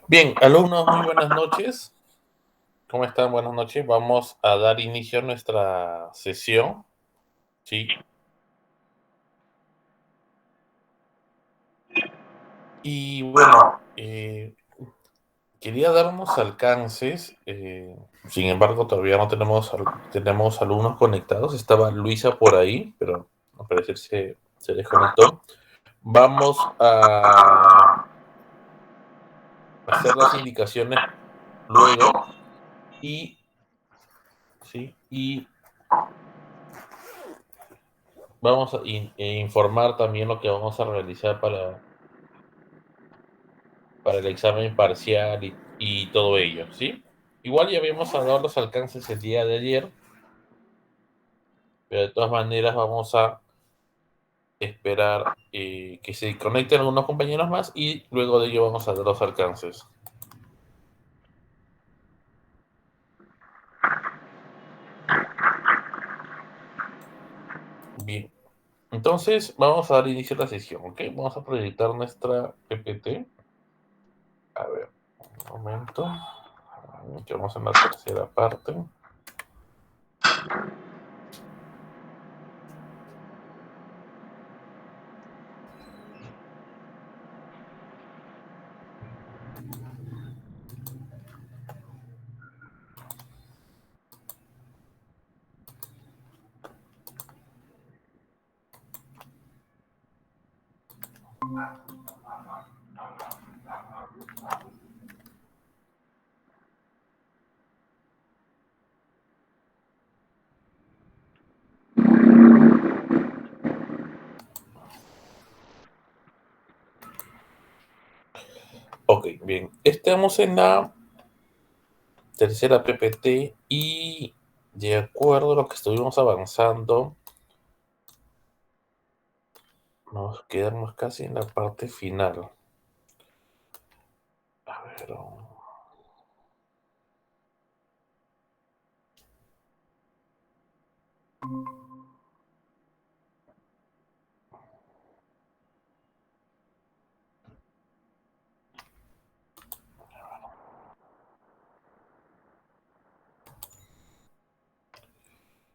Bien, alumnos, muy buenas noches. ¿Cómo están? Buenas noches. Vamos a dar inicio a nuestra sesión. Sí. Y bueno, quería dar unos alcances. Sin embargo, todavía no tenemos alumnos conectados. Estaba Luisa por ahí, pero al parecer se desconectó. Vamos a hacer las indicaciones luego y, sí, y vamos a informar también lo que vamos a realizar para el examen parcial y todo ello, ¿sí? Igual ya habíamos dado los alcances el día de ayer, pero de todas maneras vamos a esperar que se conecten algunos compañeros más y luego de ello vamos a dar los alcances. Bien, entonces vamos a dar inicio a la sesión, ¿ok? Vamos a proyectar nuestra PPT. A ver, un momento. Que vamos en la tercera parte. Ok, bien. Estamos en la tercera PPT y de acuerdo a lo que estuvimos avanzando, nos quedamos casi en la parte final. A ver.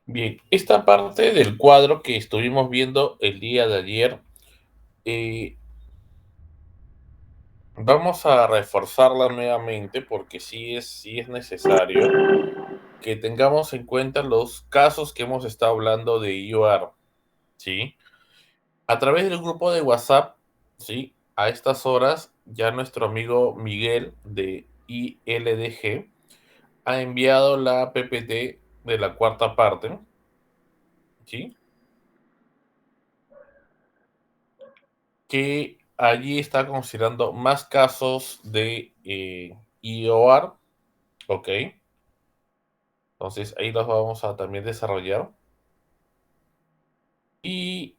Bien, esta parte del cuadro que estuvimos viendo el día de ayer, eh, vamos a reforzarla nuevamente porque sí es necesario que tengamos en cuenta los casos que hemos estado hablando de IOR, ¿sí? A través del grupo de WhatsApp, ¿sí? A estas horas ya nuestro amigo Miguel de ILDG ha enviado la PPT de la cuarta parte, ¿sí? Que allí está considerando más casos de IOR, ¿ok? Entonces ahí los vamos a también desarrollar. Y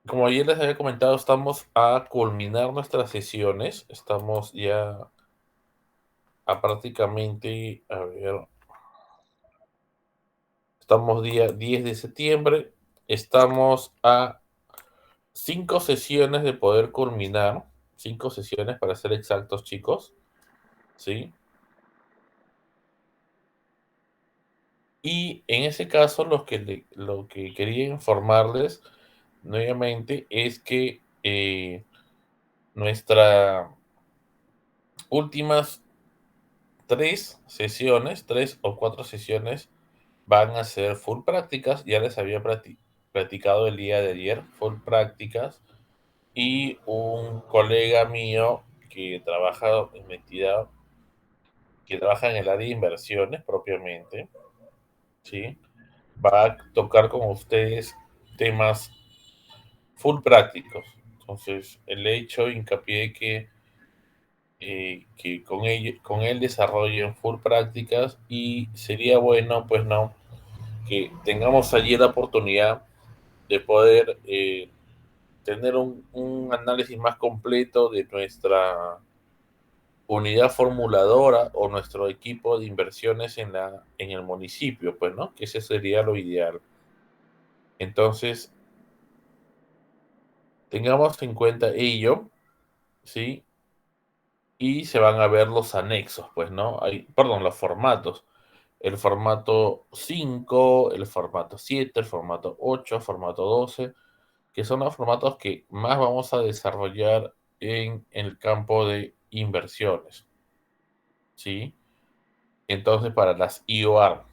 como ayer les había comentado, estamos a culminar nuestras sesiones. Estamos ya a prácticamente, a ver, estamos día 10 de septiembre. Estamos a 5 sesiones de poder culminar. 5 sesiones para ser exactos, chicos. ¿Sí? Y en ese caso, lo que quería informarles nuevamente es que nuestras últimas 3 o 4 sesiones van a ser full prácticas. Ya les había platicado el día de ayer, full prácticas. Y un colega mío que trabaja en mi entidad, que trabaja en el área de inversiones propiamente, ¿sí? Va a tocar con ustedes temas full prácticos. Entonces, el hecho hincapié que con él desarrollen full prácticas y sería bueno, pues no, que tengamos allí la oportunidad de poder tener un análisis más completo de nuestra unidad formuladora o nuestro equipo de inversiones en el municipio, pues, ¿no? Que ese sería lo ideal. Entonces, tengamos en cuenta ello, ¿sí? y se van a ver los anexos, pues, ¿no? Perdón, los formatos. El formato 5, el formato 7, el formato 8, formato 12, que son los formatos que más vamos a desarrollar en el campo de inversiones, ¿sí? Entonces, para las IOR.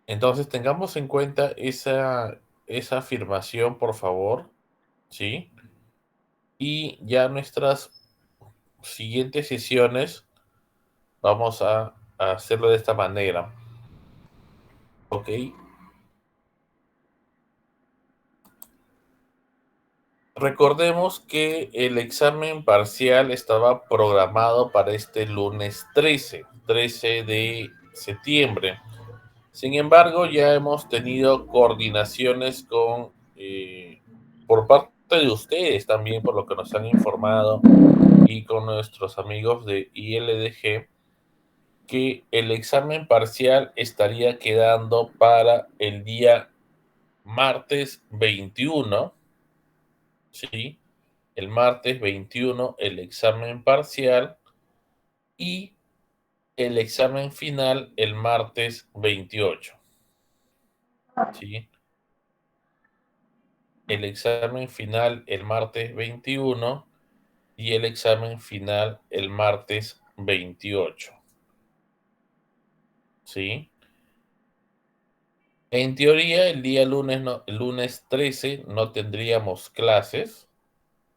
Entonces, tengamos en cuenta esa afirmación, por favor, ¿sí? Y ya nuestras siguientes sesiones vamos a hacerlo de esta manera, ¿ok? Recordemos que el examen parcial estaba programado para este lunes 13 de septiembre. Sin embargo, ya hemos tenido coordinaciones por parte de ustedes también, por lo que nos han informado, y con nuestros amigos de ILDG, que el examen parcial estaría quedando para el día martes 21, ¿sí? El martes 21 el examen parcial y el examen final el martes 28, ¿sí? El examen final el martes 21 y el examen final el martes 28, ¿sí? En teoría, el día lunes, no, el lunes 13 no tendríamos clases,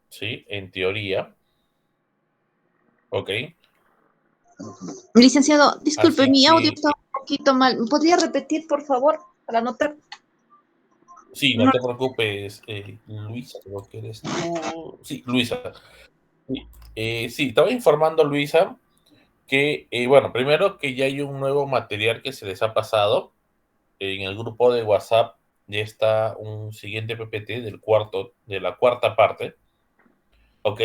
¿sí? En teoría, ¿ok? Licenciado, disculpe, Así mi audio que está un poquito mal. ¿Podría repetir, por favor, para anotar? sí, no No. te preocupes, Luisa, creo que eres tú. Sí, Luisa. Sí, sí, estaba informando, Luisa, que, bueno, primero que ya hay un nuevo material que se les ha pasado. En el grupo de WhatsApp ya está un siguiente PPT de la cuarta parte, ¿ok?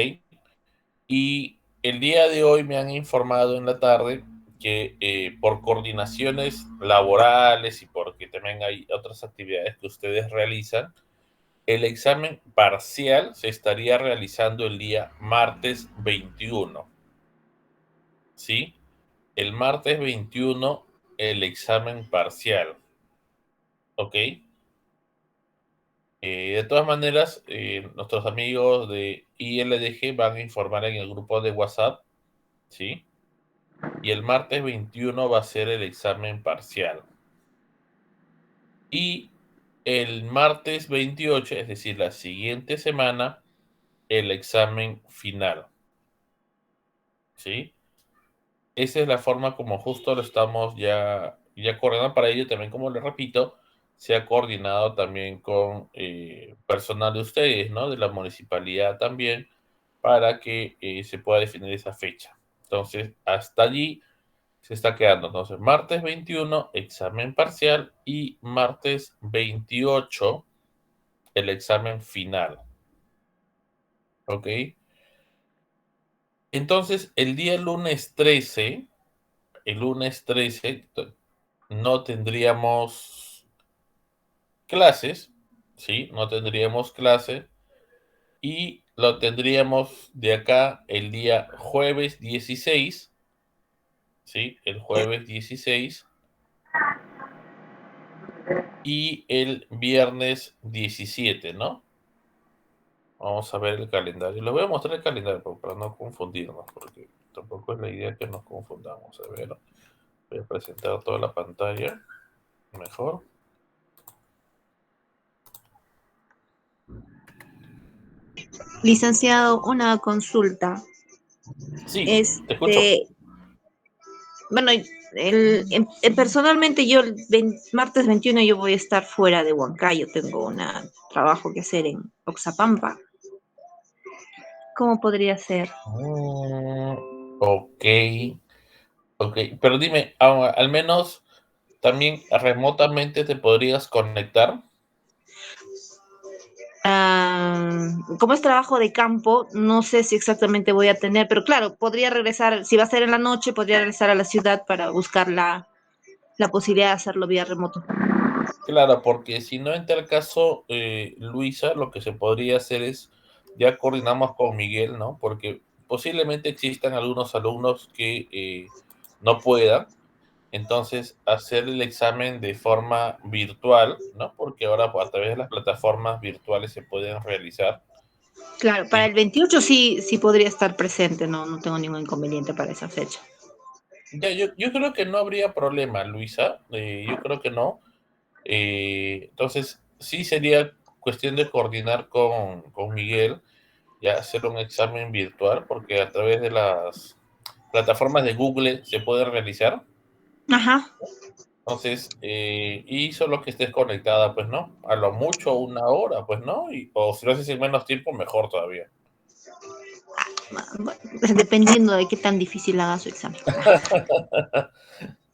Y el día de hoy me han informado en la tarde que por coordinaciones laborales y porque también hay otras actividades que ustedes realizan, el examen parcial se estaría realizando el día martes 21, ¿sí? El martes 21 el examen parcial, ¿ok? De todas maneras, nuestros amigos de ILDG van a informar en el grupo de WhatsApp, ¿sí? Y el martes 21 va a ser el examen parcial. Y el martes 28, es decir, la siguiente semana, el examen final, ¿sí? Esa es la forma como justo lo estamos ya coordinando. Para ello también, como les repito, se ha coordinado también con personal de ustedes, ¿no? De la municipalidad también, para que se pueda definir esa fecha. Entonces, hasta allí se está quedando. Entonces, martes 21, examen parcial y martes 28, el examen final. ¿Ok? Entonces, el lunes 13 no tendríamos clases, ¿sí? No tendríamos clase y lo tendríamos de acá el día jueves 16, ¿sí? El jueves 16 y el viernes 17, ¿no? Vamos a ver el calendario. Les voy a mostrar el calendario para no confundirnos, porque tampoco es la idea que nos confundamos. A ver, voy a presentar toda la pantalla mejor. Licenciado, una consulta. Sí, te escucho. Bueno, personalmente yo el martes 21 yo voy a estar fuera de Huancayo, tengo un trabajo que hacer en Oxapampa. ¿Cómo podría ser? Ok, ok. Pero dime, al menos también remotamente te podrías conectar. Como es trabajo de campo, no sé si exactamente voy a tener, pero claro, podría regresar, si va a ser en la noche, podría regresar a la ciudad para buscar la posibilidad de hacerlo vía remoto. Claro, porque si no, en tal caso, Luisa, lo que se podría hacer es, ya coordinamos con Miguel, ¿no? Porque posiblemente existan algunos alumnos que no puedan, entonces hacer el examen de forma virtual, ¿no? Porque ahora a través de las plataformas virtuales se pueden realizar. Claro, para Eh, el 28 sí, sí podría estar presente, no, no tengo ningún inconveniente para esa fecha. ya, yo creo que no habría problema, Luisa, yo creo que no. Entonces, sí sería cuestión de coordinar con Miguel y hacer un examen virtual, porque a través de las plataformas de Google se puede realizar. Ajá. Entonces, y solo que estés conectada, pues no, a lo mucho 1 hora, pues no, o si lo haces en menos tiempo, mejor todavía. Bueno, dependiendo de qué tan difícil haga su examen.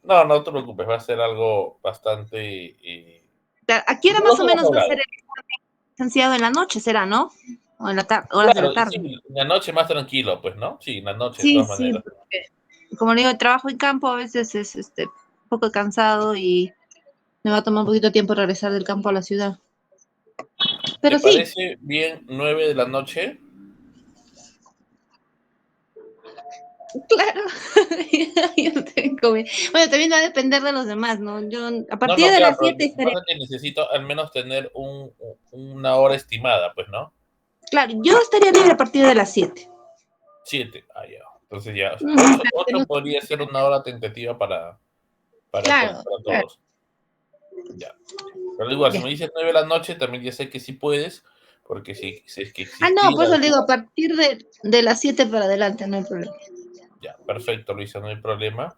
No, no te preocupes, va a ser algo bastante ¿A qué hora más o dudoso menos va a ser valorado. el licenciado? En la noche será, ¿no? O en la horas de la Claro, tarde. sí, en la noche más tranquilo, pues, ¿no? Sí, en la noche, de Sí, todas sí, maneras. porque como le digo, el trabajo en campo a veces es un poco cansado y me va a tomar un poquito de tiempo regresar del campo a la ciudad. ¿Te Pero sí, parece bien 9 de la noche? claro. Yo bueno, también va a depender de los demás, ¿no? Yo a No, partir no, de claro, las pero 7 lo que estaré. pasa es que necesito al menos tener una hora estimada, pues, ¿no? Claro, yo estaría libre a partir de las 7. 7, ya. Entonces ya, o sea, Ujú, 8 podría ser una hora tentativa claro, para claro. todos. Ya. Pero igual, si Ya. me dices 9 de la noche, también ya sé que sí puedes, porque si es que Ah, no, existiera pues le digo, alguna. a partir de las 7 para adelante, no hay problema. Ya, perfecto, Luisa, no hay problema.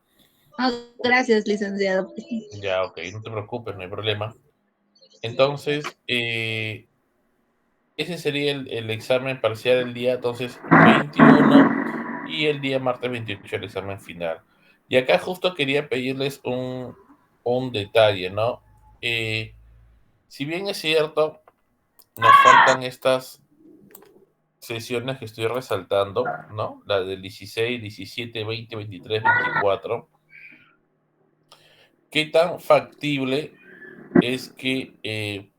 Ah, gracias, licenciado. Ya, ok, no te preocupes, no hay problema. Entonces, ese sería el examen parcial el día, entonces, 21 y el día martes 28 el examen final. Y acá justo quería pedirles un detalle, ¿no? Si bien es cierto, nos faltan estas sesiones que estoy resaltando, ¿no? La del 16, 17, 20, 23, 24. ¿Qué tan factible es que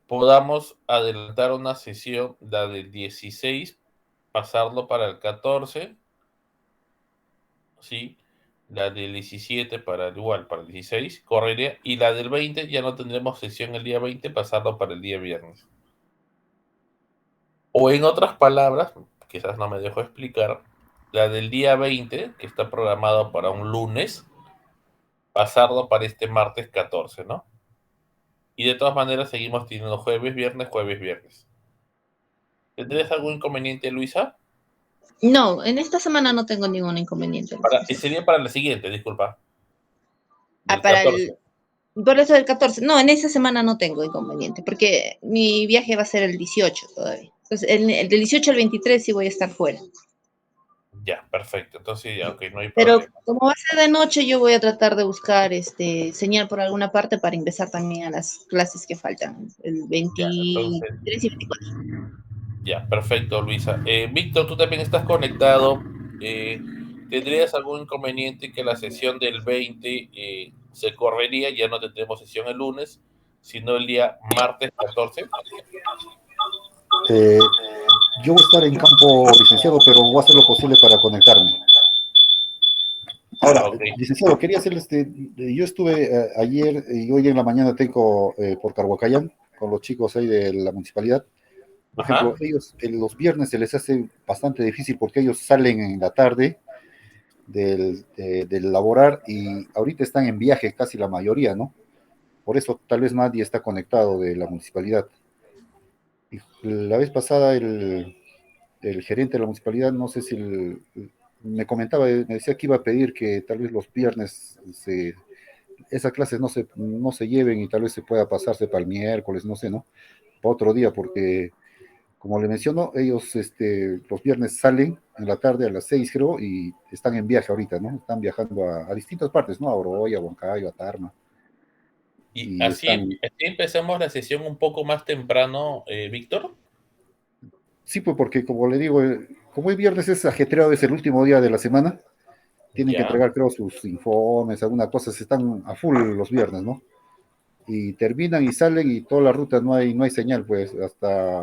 podamos adelantar una sesión, la del 16, pasarlo para el 14, ¿sí? La del 17 para el igual, para el 16, correría, y la del 20 ya no tendremos sesión el día 20, pasarlo para el día viernes. O en otras palabras, quizás no me dejo explicar, la del día 20, que está programado para un lunes, pasarlo para este martes 14, ¿no? Y de todas maneras seguimos teniendo jueves, viernes, jueves, viernes. ¿Tendrías algún inconveniente, Luisa? No, en esta semana no tengo ningún inconveniente, licenciado. Sería para la siguiente, disculpa, Ah, del 14. por eso del 14. No, en esa semana no tengo inconveniente, porque mi viaje va a ser el 18 todavía. Entonces, el del 18 al 23 sí voy a estar fuera. Ya, perfecto. Entonces ya, ok, no hay Pero problema. como va a ser de noche, yo voy a tratar de buscar señal por alguna parte para ingresar también a las clases que faltan, el Ya, entonces, 23 y 24. ya, perfecto, Luisa. Víctor, tú también estás conectado. Eh, ¿Tendrías algún inconveniente que la sesión del 20 se correría? Ya no tendremos sesión el lunes, sino el día martes 14. Eh, yo voy a estar en campo, licenciado, pero voy a hacer lo posible para conectarme. Ahora, Ok. licenciado, quería hacerle yo estuve ayer y hoy en la mañana tengo por Carhuacayán con los chicos ahí de la municipalidad. Por ejemplo, Ajá. ellos los viernes se les hace bastante difícil porque ellos salen en la tarde del laborar y ahorita están en viaje casi la mayoría, ¿no? Por eso tal vez nadie está conectado de la municipalidad. Y la vez pasada el gerente de la municipalidad, no sé si me comentaba, me decía que iba a pedir que tal vez los viernes esas clases no se lleven y tal vez se pueda pasarse para el miércoles, no sé, ¿no? Para otro día, porque como le menciono, ellos los viernes salen en la tarde a las 6, creo, y están en viaje ahorita, ¿no? Están viajando a distintas partes, ¿no? A Oroya, a Huancayo, a Tarma, Y y así, están, así empecemos la sesión un poco más temprano, Víctor. sí, pues porque como le digo, como el viernes es ajetreado, es el último día de la semana, tienen que Ya. entregar, creo, sus informes, algunas cosas, están a full los viernes, ¿no? y terminan y salen y toda la ruta no hay señal, pues hasta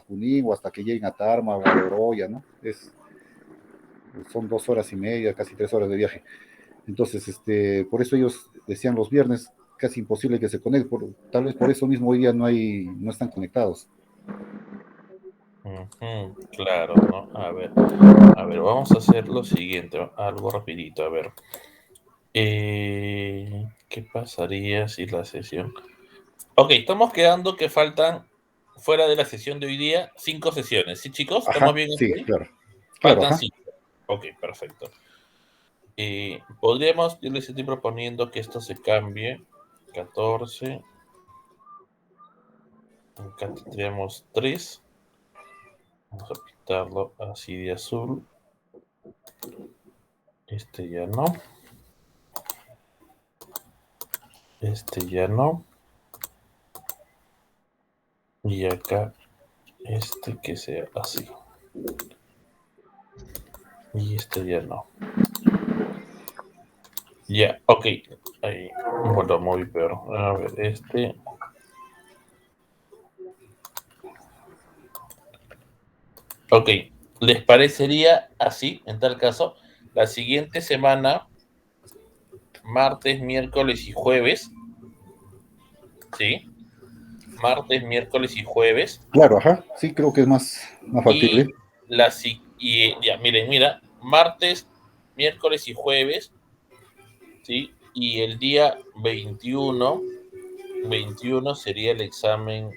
Junín o hasta que lleguen a Tarma o a Loroya, ¿no? Son 2 horas y media, casi 3 horas de viaje. Entonces, por eso ellos decían los viernes casi imposible que se conecten, tal vez por eso mismo hoy día no están conectados. Claro, ¿no? A ver, vamos a hacer lo siguiente, algo rapidito, a ver. ¿Qué pasaría si la sesión? Ok, estamos quedando que faltan, fuera de la sesión de hoy día, 5 sesiones. ¿Sí, chicos? ¿Estamos Ajá, bien sí, aquí? claro. Claro, Faltan ajá. 5. Ok, perfecto. Yo les estoy proponiendo que esto se cambie. 14. Acá tendríamos 3. Vamos a pintarlo así de azul. Este ya no. Este ya no. Y acá que sea así. Y este ya no. Ya, ok. Ahí. Bueno, muy peor. A ver, Ok. ¿Les parecería así, en tal caso? La siguiente semana, martes, miércoles y jueves. ¿Sí? Martes, miércoles y jueves. Claro, ajá. Sí, creo que es más Y factible. ya, miren, mira, martes, miércoles y jueves, ¿sí? Y el día 21 sería el examen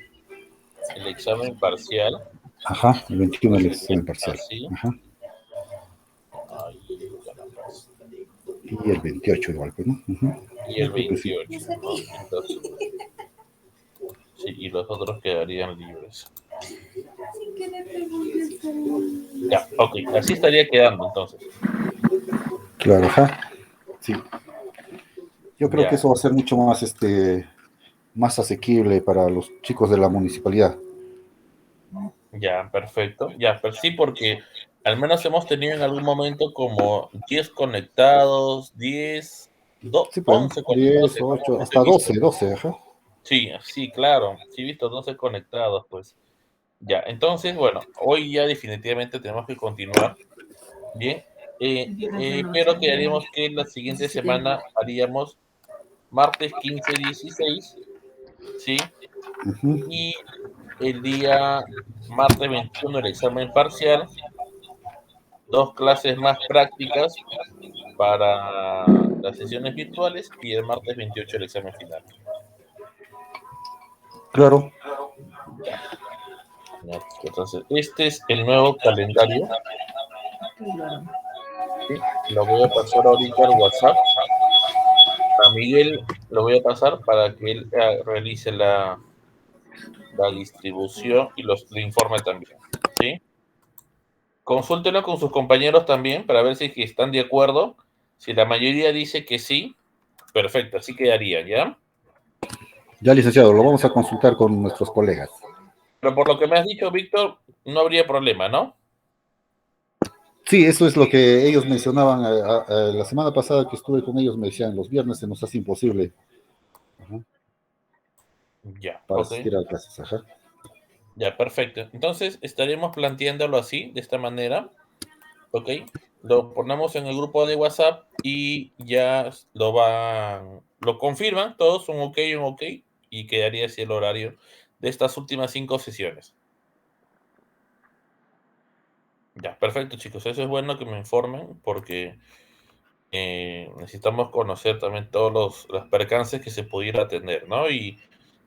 parcial. Ajá, el 21 el Sería examen parcial. así. Ajá. Ay, carambas. Y el 28 igual, pues, ¿no? Ujú. Y Yo el creo que sí. 28, ¿no? Entonces, sí, y los otros quedarían libres. Ya, ok, así estaría quedando entonces. Claro, ajá. Sí. Yo creo que Ya, eso va a ser mucho más asequible para los chicos de la municipalidad. ya, perfecto. Ya, pero sí, porque al menos hemos tenido en algún momento como 10 conectados, 10, Sí, pues, ¿no? 11 conectados 10, en algún 8, momento he hasta visto. 12, ajá. Sí, sí, claro. Sí, he visto 12 conectados, pues. Ya, entonces, bueno, hoy ya definitivamente tenemos que continuar. Bien, pero quedaríamos que la siguiente semana haríamos martes 15, 16, ¿sí? Ujú. Y el día martes 21 el examen parcial, 2 clases más prácticas para las sesiones virtuales y el martes 28 el examen final. Claro. Ya, ya, entonces, este es el nuevo calendario. ¿Sí? Lo voy a pasar ahorita al WhatsApp. A Miguel lo voy a pasar para que él realice la distribución y lo informe también. ¿Sí? Consúltelo con sus compañeros también para ver si están de acuerdo. Si la mayoría dice que sí, perfecto, así quedaría, ¿ya? Ya, licenciado, lo vamos a consultar con nuestros colegas. Pero por lo que me has dicho, Víctor, no habría problema, ¿no? Sí, eso es lo que ellos mencionaban la semana pasada que estuve con ellos, me decían, los viernes se nos hace imposible, ajá, Ya, para ok. asistir a clases. Ajá. Ya, perfecto. Entonces estaremos planteándolo así, de esta manera, ¿ok? Lo ponemos en el grupo de WhatsApp y ya lo confirman, todos un ok, y quedaría así el horario de estas últimas 5 sesiones. Ya, perfecto, chicos. Eso es bueno que me informen porque necesitamos conocer también todos los percances que se pudiera tener, ¿no? Y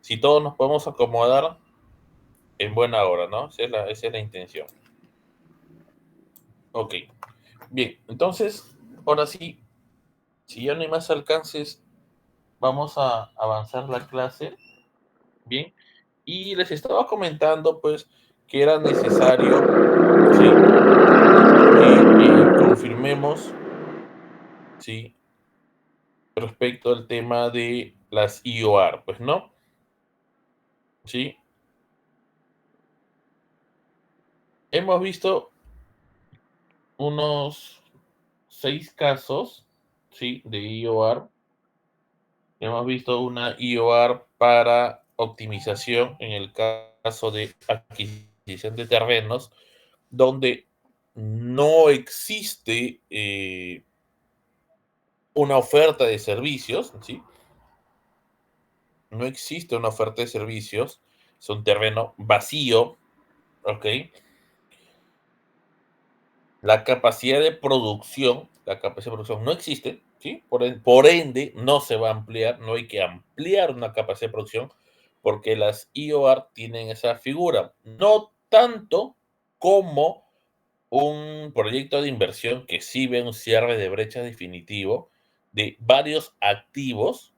si todos nos podemos acomodar en buena hora, ¿no? Esa es la intención. Ok, bien. Entonces, ahora sí, si ya no hay más alcances, vamos a avanzar la clase. Bien. Y les estaba comentando, pues, que era necesario, ¿sí? Que confirmemos, ¿sí? Respecto al tema de las IOR, pues, ¿no? ¿Sí? Hemos visto unos 6 casos, ¿sí? De IOR, Hemos visto una IOR para optimización en el caso de adquisición de terrenos, donde no existe una oferta de servicios, ¿sí? No existe una oferta de servicios, es un terreno vacío, ¿ok? La capacidad de producción no existe, ¿sí? Por ende, no se va a ampliar, no hay que ampliar una capacidad de producción porque las IOR tienen esa figura, no tanto como un proyecto de inversión que sí ve un cierre de brecha definitivo de varios activos.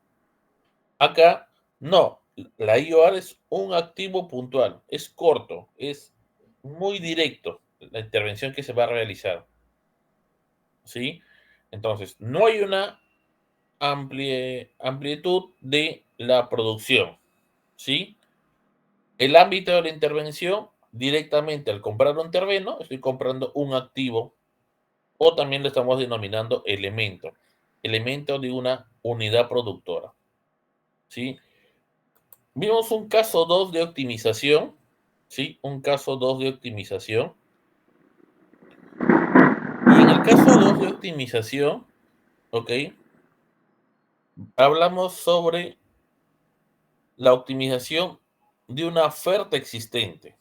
Acá no, la IOR es un activo puntual, es corto, es muy directo la intervención que se va a realizar, ¿sí? Entonces, no hay una amplitud de la producción, ¿sí? El ámbito de la intervención, directamente al comprar un terreno, estoy comprando un activo o también lo estamos denominando elemento de una unidad productora, ¿sí? Vimos un caso 2 de optimización, ¿sí? Un caso 2 de optimización. Y en el caso 2 de optimización, ¿ok? Hablamos sobre la optimización de una oferta existente,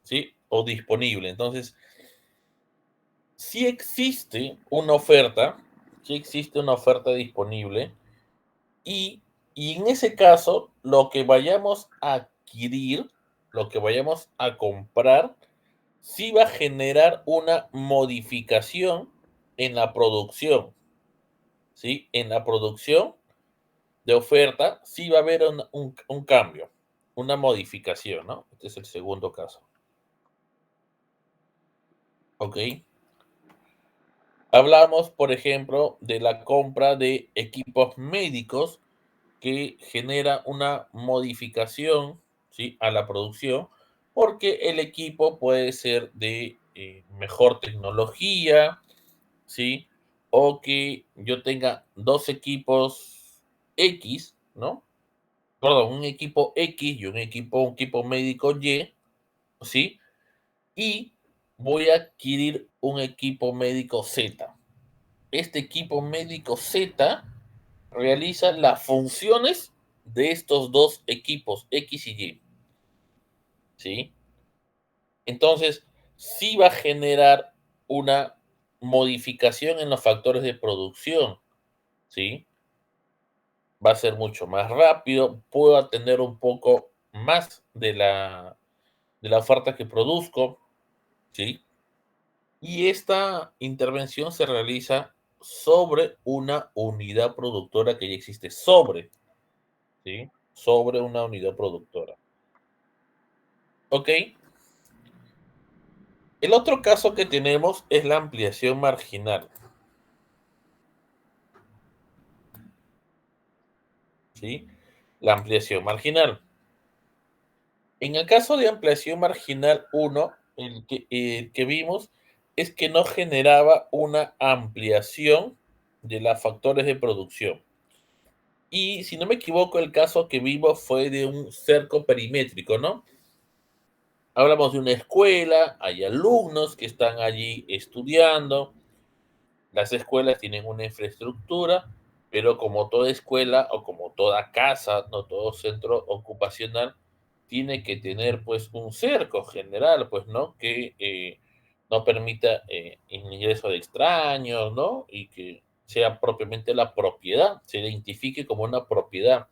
¿sí? O disponible. Entonces, si existe una oferta, si existe una oferta disponible y, y en ese caso, lo que vayamos a adquirir, lo que vayamos a comprar, sí va a generar una modificación en la producción, ¿sí? En la producción de oferta sí va a haber un cambio, una modificación, ¿no? Este es el segundo caso. ¿Ok? Hablamos, por ejemplo, de la compra de equipos médicos que genera una modificación, ¿sí? A la producción, porque el equipo puede ser de mejor tecnología, ¿sí? O que yo tenga dos equipos X, ¿no? Perdón, un equipo X y un equipo médico Y, ¿sí? Y voy a adquirir un equipo médico Z. Este equipo médico Z realiza las funciones de estos dos equipos X y Y, ¿sí? Entonces, sí va a generar una modificación en los factores de producción, ¿sí? Va a ser mucho más rápido, puedo atender un poco más de la oferta que produzco, ¿sí? Y esta intervención se realiza sobre una unidad productora que ya existe, ¿sí? Sobre una unidad productora. ¿Ok? El otro caso que tenemos es la ampliación marginal, ¿sí? La ampliación marginal. En el caso de ampliación marginal 1, el que vimos es que no generaba una ampliación de los factores de producción. Y si no me equivoco, el caso que vimos fue de un cerco perimétrico, ¿no? Hablamos de una escuela, hay alumnos que están allí estudiando, las escuelas tienen una infraestructura, pero como toda escuela o como toda casa, no todo centro ocupacional, tiene que tener pues un cerco general, pues, ¿no? Que no permita el ingreso de extraños, ¿no? Y que sea propiamente la propiedad, se identifique como una propiedad.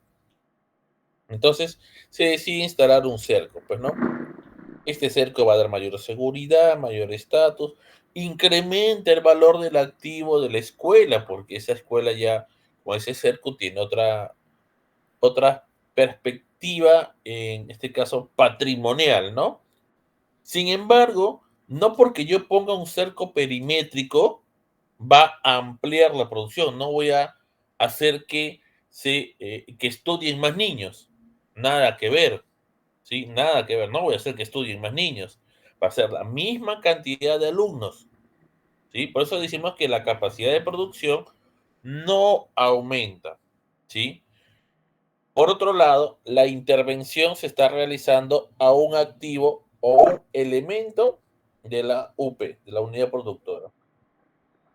Entonces se decide instalar un cerco, pues, ¿no? Este cerco va a dar mayor seguridad, mayor estatus, incrementa el valor del activo de la escuela, porque esa escuela ya, o ese cerco, tiene otra perspectiva, en este caso patrimonial, ¿no? Sin embargo, no porque yo ponga un cerco perimétrico va a ampliar la producción, no voy a hacer que estudien más niños, nada que ver. ¿Sí? Nada que ver, no voy a hacer que estudien más niños, va a ser la misma cantidad de alumnos, ¿sí? Por eso decimos que la capacidad de producción no aumenta, ¿sí? Por otro lado, la intervención se está realizando a un activo o un elemento de la UP, de la unidad productora.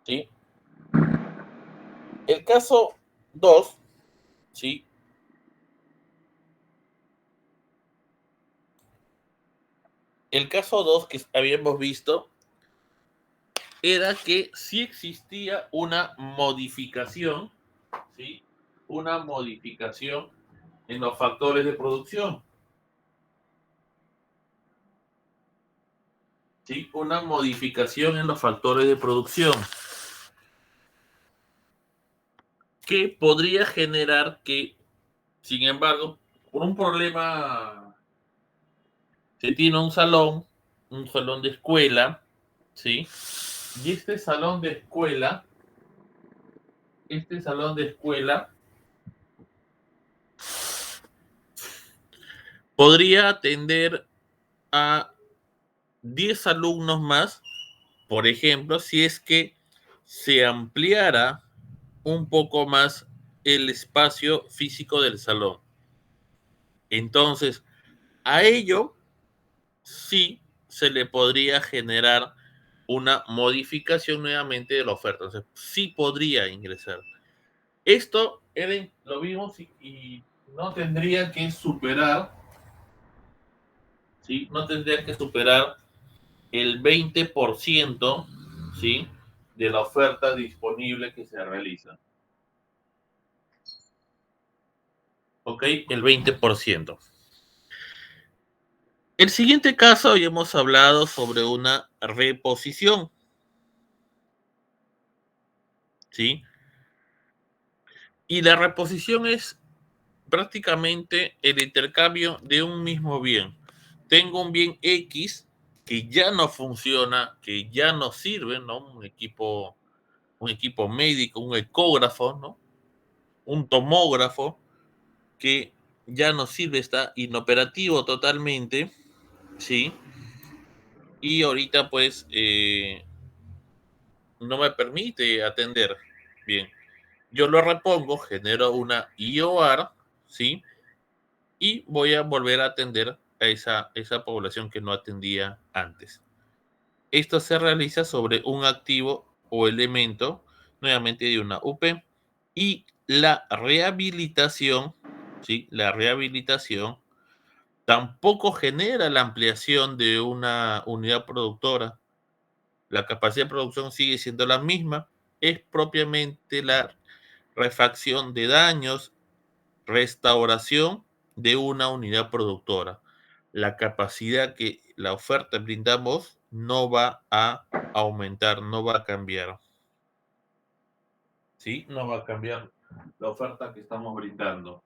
¿Sí? El caso 2, ¿sí? El caso 2 que habíamos visto era que sí existía una modificación, ¿sí? Una modificación en los factores de producción. ¿Sí? Una modificación en los factores de producción que podría generar que, sin embargo, por un problema, se tiene un salón de escuela, ¿sí? Y este salón de escuela podría atender a 10 alumnos más, por ejemplo, si es que se ampliara un poco más el espacio físico del salón. Entonces, a ello sí se le podría generar una modificación nuevamente de la oferta. O sea, sí podría ingresar. Esto lo vimos y no tendría que superar, ¿sí? No tendría que superar el 20%, ¿sí? De la oferta disponible que se realiza. ¿Ok? El 20%. El siguiente caso, hoy hemos hablado sobre una reposición, ¿sí? Y la reposición es prácticamente el intercambio de un mismo bien. Tengo un bien X que ya no funciona, que ya no sirve, ¿no? Un equipo médico, un ecógrafo, ¿no? Un tomógrafo que ya no sirve, está inoperativo totalmente, ¿sí? Y ahorita pues no me permite atender. Bien, yo lo repongo, genero una IOR, ¿sí? Y voy a volver a atender a esa población que no atendía antes. Esto se realiza sobre un activo o elemento, nuevamente de una UP, y la rehabilitación, ¿sí? La rehabilitación tampoco genera la ampliación de una unidad productora. La capacidad de producción sigue siendo la misma, es propiamente la refacción de daños, restauración de una unidad productora. La capacidad que la oferta brindamos no va a aumentar, no va a cambiar. ¿Sí? No va a cambiar la oferta que estamos brindando.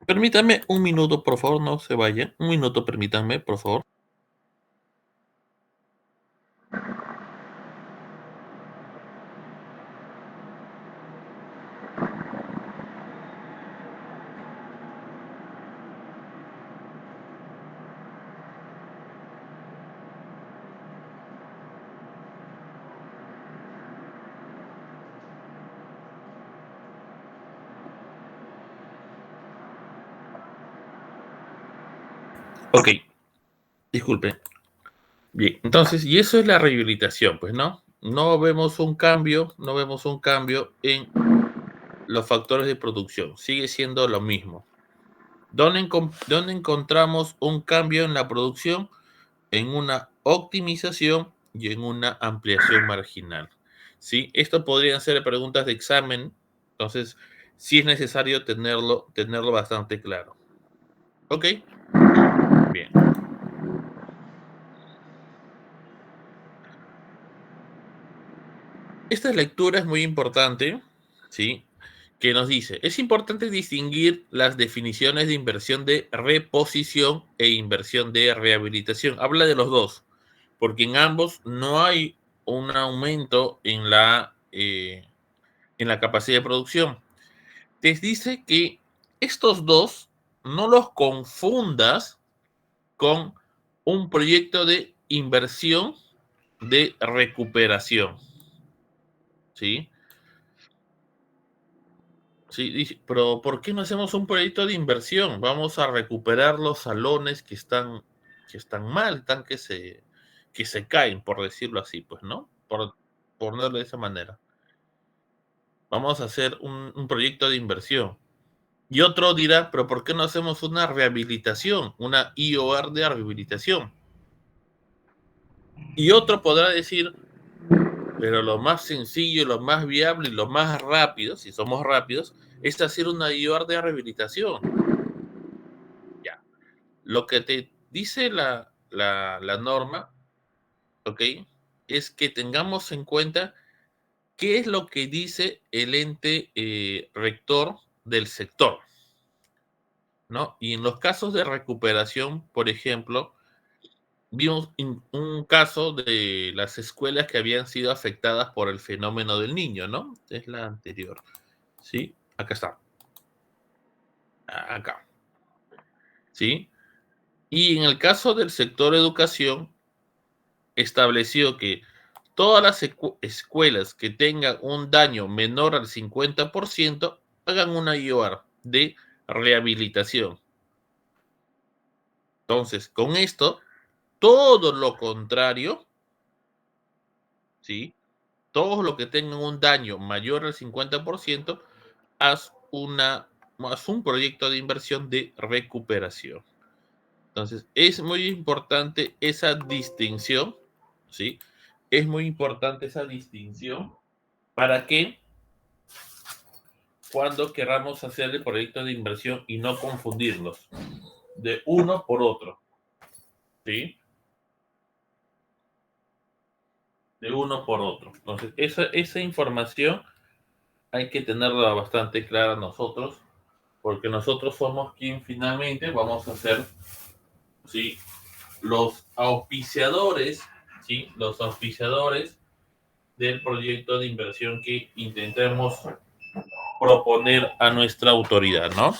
Permítame un minuto, por favor, no se vaya. Un minuto, permítanme, por favor. Ok, disculpe. Bien, entonces, y eso es la rehabilitación, pues, ¿no? No vemos un cambio en los factores de producción, sigue siendo lo mismo. ¿Dónde encontramos un cambio en la producción? En una optimización y en una ampliación marginal. ¿Sí? Esto podrían ser preguntas de examen, entonces sí es necesario tenerlo bastante claro. ¿Ok? Bien. Esta lectura es muy importante, ¿sí? Que nos dice, es importante distinguir las definiciones de inversión de reposición e inversión de rehabilitación. Habla de los dos, porque en ambos no hay un aumento en la capacidad de producción. Te dice que estos dos no los confundas con un proyecto de inversión de recuperación, ¿sí? Sí, pero ¿por qué no hacemos un proyecto de inversión? Vamos a recuperar los salones que están mal, que se caen, por decirlo así, pues, ¿no? Por ponerlo de esa manera. Vamos a hacer un proyecto de inversión. Y otro dirá, pero ¿por qué no hacemos una rehabilitación, una IOR de rehabilitación? Y otro podrá decir, pero lo más sencillo, lo más viable y lo más rápido, si somos rápidos, es hacer una IOR de rehabilitación. Ya. Lo que te dice la norma, ¿ok? Es que tengamos en cuenta qué es lo que dice el ente rector del sector, ¿no? Y en los casos de recuperación, por ejemplo, vimos un caso de las escuelas que habían sido afectadas por el fenómeno del niño, ¿no? Es la anterior. ¿Sí? Acá está. Acá. ¿Sí? Y en el caso del sector educación, estableció que todas las escuelas que tengan un daño menor al 50% hagan una IOR de rehabilitación. Entonces, con esto, todo lo contrario, ¿sí? Todo lo que tengan un daño mayor al 50%, haz, haz un proyecto de inversión de recuperación. Entonces, es muy importante esa distinción, ¿sí? Es muy importante esa distinción para que cuando queramos hacer el proyecto de inversión y no confundirlos de uno por otro, ¿sí? De uno por otro. Entonces, esa información hay que tenerla bastante clara nosotros, porque nosotros somos quien finalmente vamos a ser, ¿sí? Los auspiciadores, ¿sí? Los auspiciadores del proyecto de inversión que intentemos proponer a nuestra autoridad, ¿no?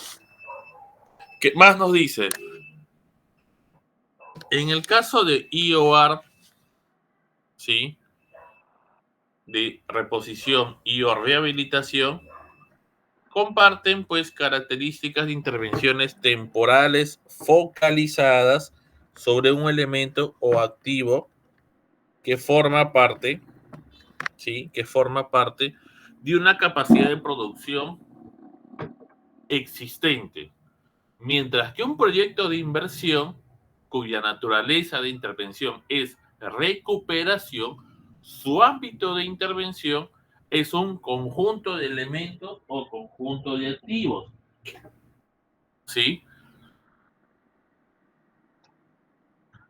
¿Qué más nos dice? En el caso de IOR, ¿sí? De reposición y o rehabilitación, comparten pues características de intervenciones temporales focalizadas sobre un elemento o activo que forma parte, ¿sí? Que forma parte de una capacidad de producción existente, mientras que un proyecto de inversión cuya naturaleza de intervención es recuperación, su ámbito de intervención es un conjunto de elementos o conjunto de activos, ¿sí?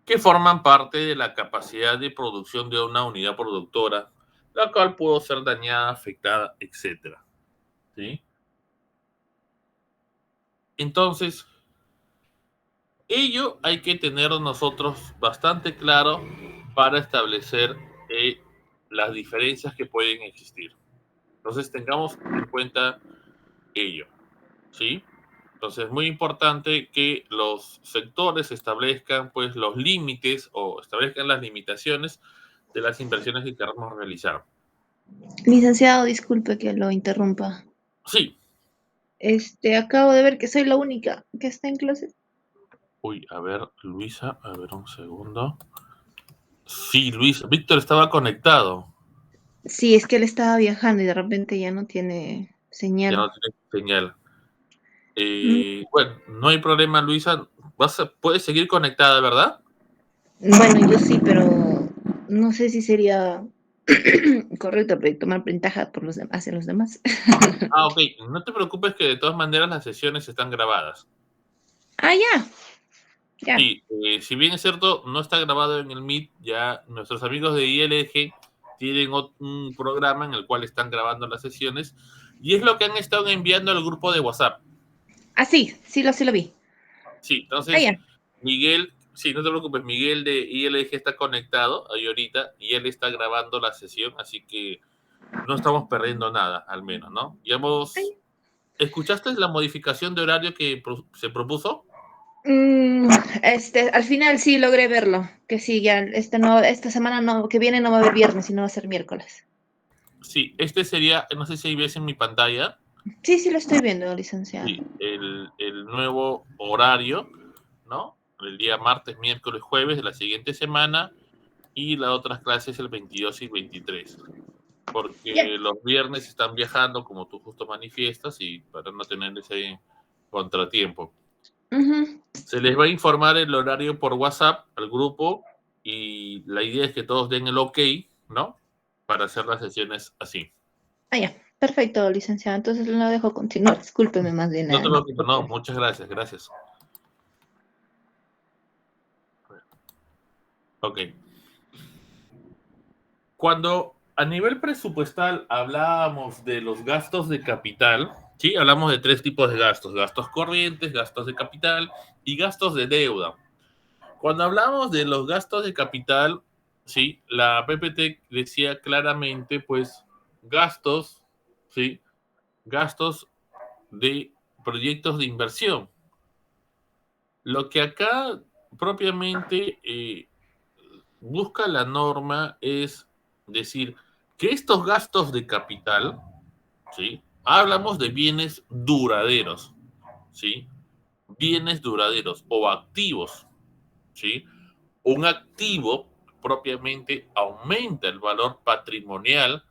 Que forman parte de la capacidad de producción de una unidad productora, la cual pudo ser dañada, afectada, etcétera, ¿sí? Entonces, ello hay que tener nosotros bastante claro para establecer las diferencias que pueden existir. Entonces tengamos en cuenta ello, ¿sí? Entonces es muy importante que los sectores establezcan pues los límites o establezcan las limitaciones de las inversiones que queramos realizar. Licenciado, disculpe que lo interrumpa. Sí. Acabo de ver que soy la única que está en clase. Uy, a ver, Luisa, a ver un segundo. Sí, Luis, Víctor estaba conectado. Sí, es que él estaba viajando y de repente ya no tiene Ya señal. no tiene señal. Mm, Bueno, no hay problema, Luisa. Puedes seguir conectada, ¿verdad? Bueno, yo sí, pero no sé si sería correcto porque tomar ventaja por los demás, hacia los demás. Ah, ok. No te preocupes que de todas maneras las sesiones están grabadas. Ah, ya, ya. Sí, si bien es cierto, no está grabado en el Meet, ya nuestros amigos de ILG tienen un programa en el cual están grabando las sesiones y es lo que han estado enviando al grupo de WhatsApp. Ah, sí, sí lo vi. Sí, Ah, entonces ya. Miguel, sí, no te preocupes, Miguel de ILG está conectado ahí ahorita y él está grabando la sesión, así que no estamos perdiendo nada, al menos, ¿no? ¿Escuchaste la modificación de horario que se propuso? Mm, al final sí logré verlo, que sí, ya esta semana no, que viene no va a haber viernes, sino va a ser miércoles. Sí, este sería, no sé si ves en mi pantalla, Sí, sí lo estoy viendo, licenciado. Sí, el nuevo horario, ¿no? El día martes, miércoles, jueves de la siguiente semana y las otras clases el 22 y 23. Ya. Porque los viernes están viajando, como tú justo manifiestas, y para no tener ese contratiempo. Ujú. Se les va a informar el horario por WhatsApp al grupo y la idea es que todos den el ok, ¿no? Para hacer las sesiones así. Ah, ya. Perfecto, licenciado. Entonces lo dejo continuar. Discúlpeme más bien No la te preocupes, no, interrupción. muchas gracias, gracias. Ok. Cuando a nivel presupuestal hablábamos de los gastos de capital, ¿sí? Hablamos de tres tipos de gastos: gastos corrientes, gastos de capital y gastos de deuda. Cuando hablamos de los gastos de capital, ¿sí? La PPT decía claramente, pues, gastos, ¿sí? Gastos de proyectos de inversión. Lo que acá propiamente busca la norma es decir que estos gastos de capital, ¿sí? Hablamos de bienes duraderos, ¿sí? Bienes duraderos o activos, ¿sí? Un activo propiamente aumenta el valor patrimonial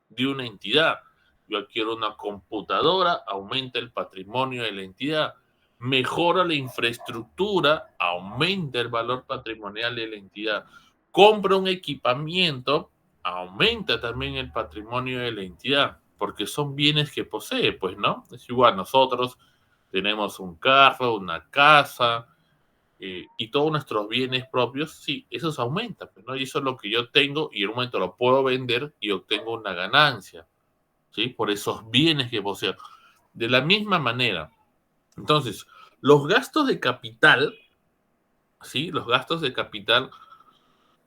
de una entidad. Yo adquiero una computadora, aumenta el patrimonio de la entidad. Mejora la infraestructura, aumenta el valor patrimonial de la entidad. Compra un equipamiento, aumenta también el patrimonio de la entidad, porque son bienes que posee, pues, ¿no? Es igual, nosotros tenemos un carro, una casa, y todos nuestros bienes propios, sí, esos aumentan, pues, ¿no? Y eso es lo que yo tengo y en un momento lo puedo vender y obtengo una ganancia, ¿sí? Por esos bienes que poseo. De la misma manera, entonces, los gastos de capital, ¿sí? Los gastos de capital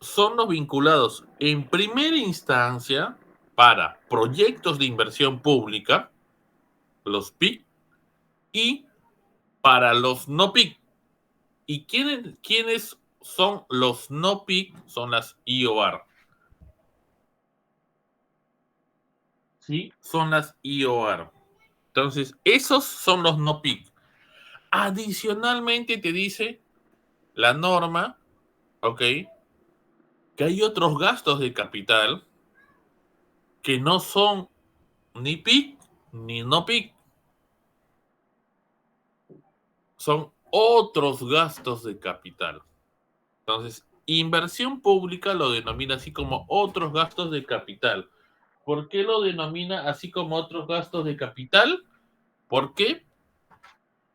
son los vinculados en primera instancia para proyectos de inversión pública, los PIC, y para los no PIC. ¿Y quiénes son los no PIC? Son las IOR. ¿Sí? Son las IOR. Entonces, esos son los no PIC. Adicionalmente te dice la norma, ¿ok? Que hay otros gastos de capital que no son ni PIC ni no PIC. Son otros gastos de capital. Entonces, inversión pública lo denomina así como otros gastos de capital. ¿Por qué lo denomina así como otros gastos de capital? ¿Por qué?